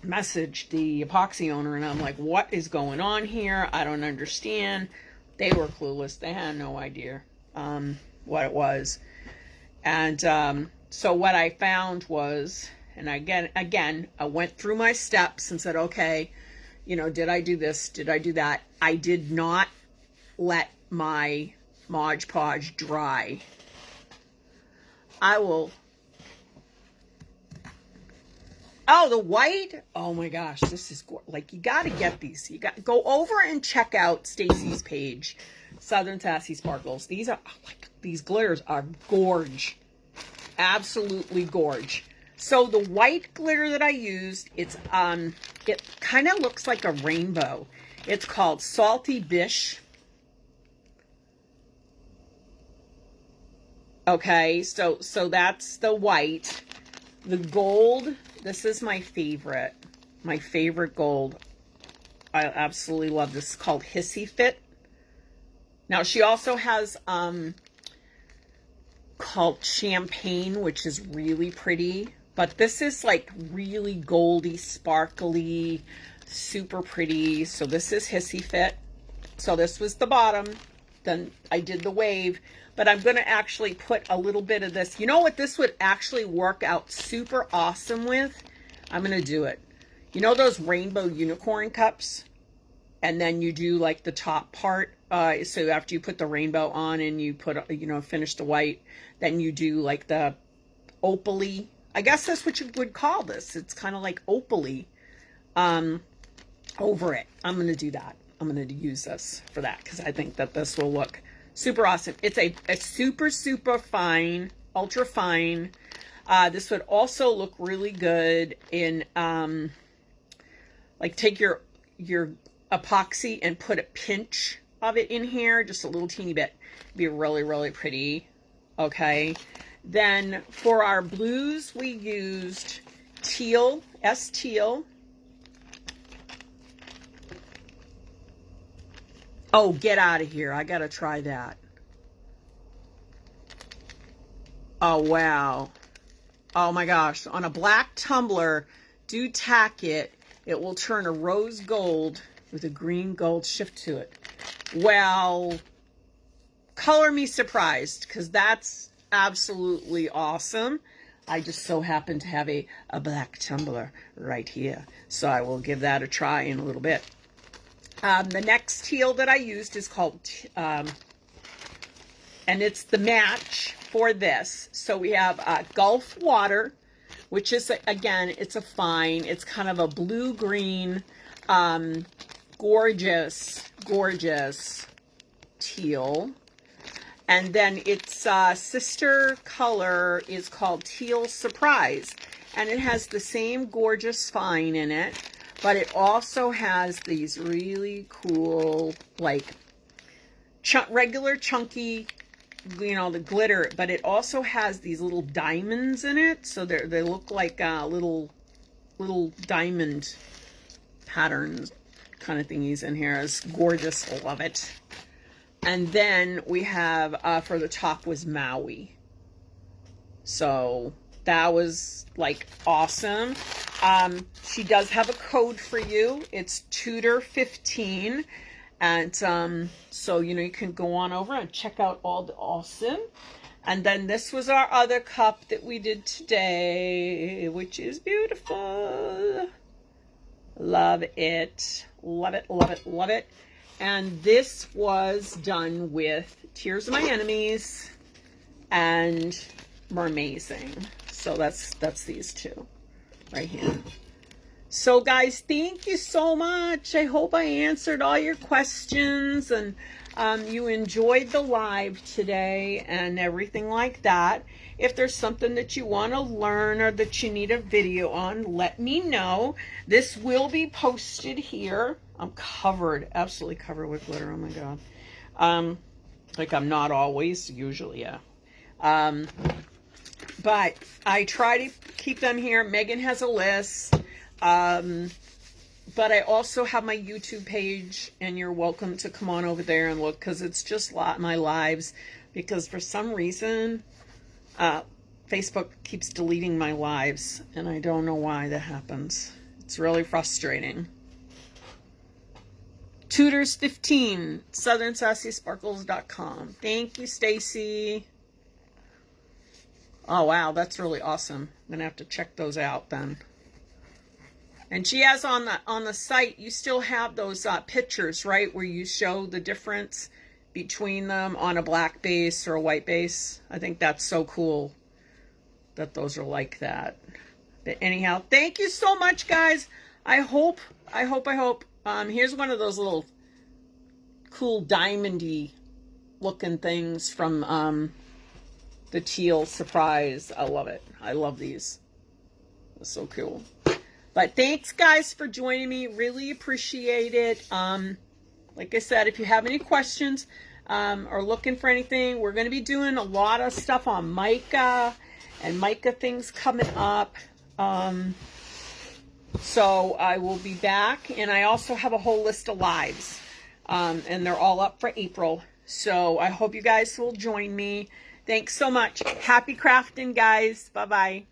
messaged the epoxy owner and I'm like, what is going on here? I don't understand. They were clueless. They had no idea what it was. And so what I found was, and again I went through my steps and said, okay, you know, did I do this? Did I do that? I did not let my Modge Podge dry. I will. Oh, the white. Oh my gosh, this is like, you got to get these. You got to go over and check out Stacy's page, Southern Sassy Sparkles. These are like, these glitters are gorge, absolutely gorge. So the white glitter that I used, it's it kind of looks like a rainbow. It's called Salty Bish. Okay, so that's the white. The gold, this is my favorite gold. I absolutely love this. It's called Hissy Fit. Now she also has called Champagne, which is really pretty. But this is like really goldy, sparkly, super pretty. So this is Hissy Fit. So this was the bottom. Then I did the wave. But I'm going to actually put a little bit of this. You know what this would actually work out super awesome with? I'm going to do it. You know those rainbow unicorn cups? And then you do like the top part. So after you put the rainbow on and you put, you know, finish the white, then you do like the opaly. I guess that's what you would call this. It's kind of like opaly over it. I'm going to do that. I'm going to use this for that because I think that this will look super awesome. It's a super, super fine, ultra fine. This would also look really good in, like, take your epoxy and put a pinch of it in here, just a little teeny bit. It'd be really, really pretty. Okay. Then for our blues, we used teal, S-teal. Oh, get out of here. I got to try that. Oh, wow. Oh my gosh. On a black tumbler, do Tack It. It will turn a rose gold with a green gold shift to it. Well, color me surprised because that's absolutely awesome. I just so happen to have a black tumbler right here. So I will give that a try in a little bit. The next teal that I used is called, and it's the match for this. So we have Gulf Water, which is, again, it's a fine. It's kind of a blue-green, gorgeous, gorgeous teal. And then its sister color is called Teal Surprise. And it has the same gorgeous fine in it, but it also has these really cool, like, regular chunky, you know, the glitter, but it also has these little diamonds in it. So they look like little diamond patterns kind of thingies in here. It's gorgeous. Love it. And then we have, for the top was Maui. So that was like awesome. She does have a code for you. It's Tutor15. And so, you know, you can go on over and check out all the awesome. And then this was our other cup that we did today, which is beautiful. Love it. Love it, love it, love it. And this was done with Tears of My Enemies and Mermazing. So that's these two right here. So guys, thank you so much. I hope I answered all your questions and you enjoyed the live today and everything like that. If there's something that you want to learn or that you need a video on, let me know. This will be posted here. I'm covered, absolutely covered with glitter. Oh my God. Like I'm not always, usually, yeah. But I try to keep them here. Megan has a list. But I also have my YouTube page, and you're welcome to come on over there and look, because it's just my lives, because for some reason Facebook keeps deleting my lives, and I don't know why that happens. It's really frustrating. Tutors15, SouthernSassySparkles.com. Thank you, Stacy. Oh wow, that's really awesome. I'm gonna have to check those out then. And she has on the site, you still have those pictures, right, where you show the difference between them on a black base or a white base. I think that's so cool that those are like that. But anyhow, thank you so much, guys. I hope. Here's one of those little cool diamondy looking things from the Teal Surprise. I love it. I love these. It's so cool. But thanks, guys, for joining me. Really appreciate it. Like I said, if you have any questions or looking for anything, we're going to be doing a lot of stuff on mica and mica things coming up. So I will be back. And I also have a whole list of lives. And they're all up for April. So I hope you guys will join me. Thanks so much. Happy crafting, guys. Bye-bye.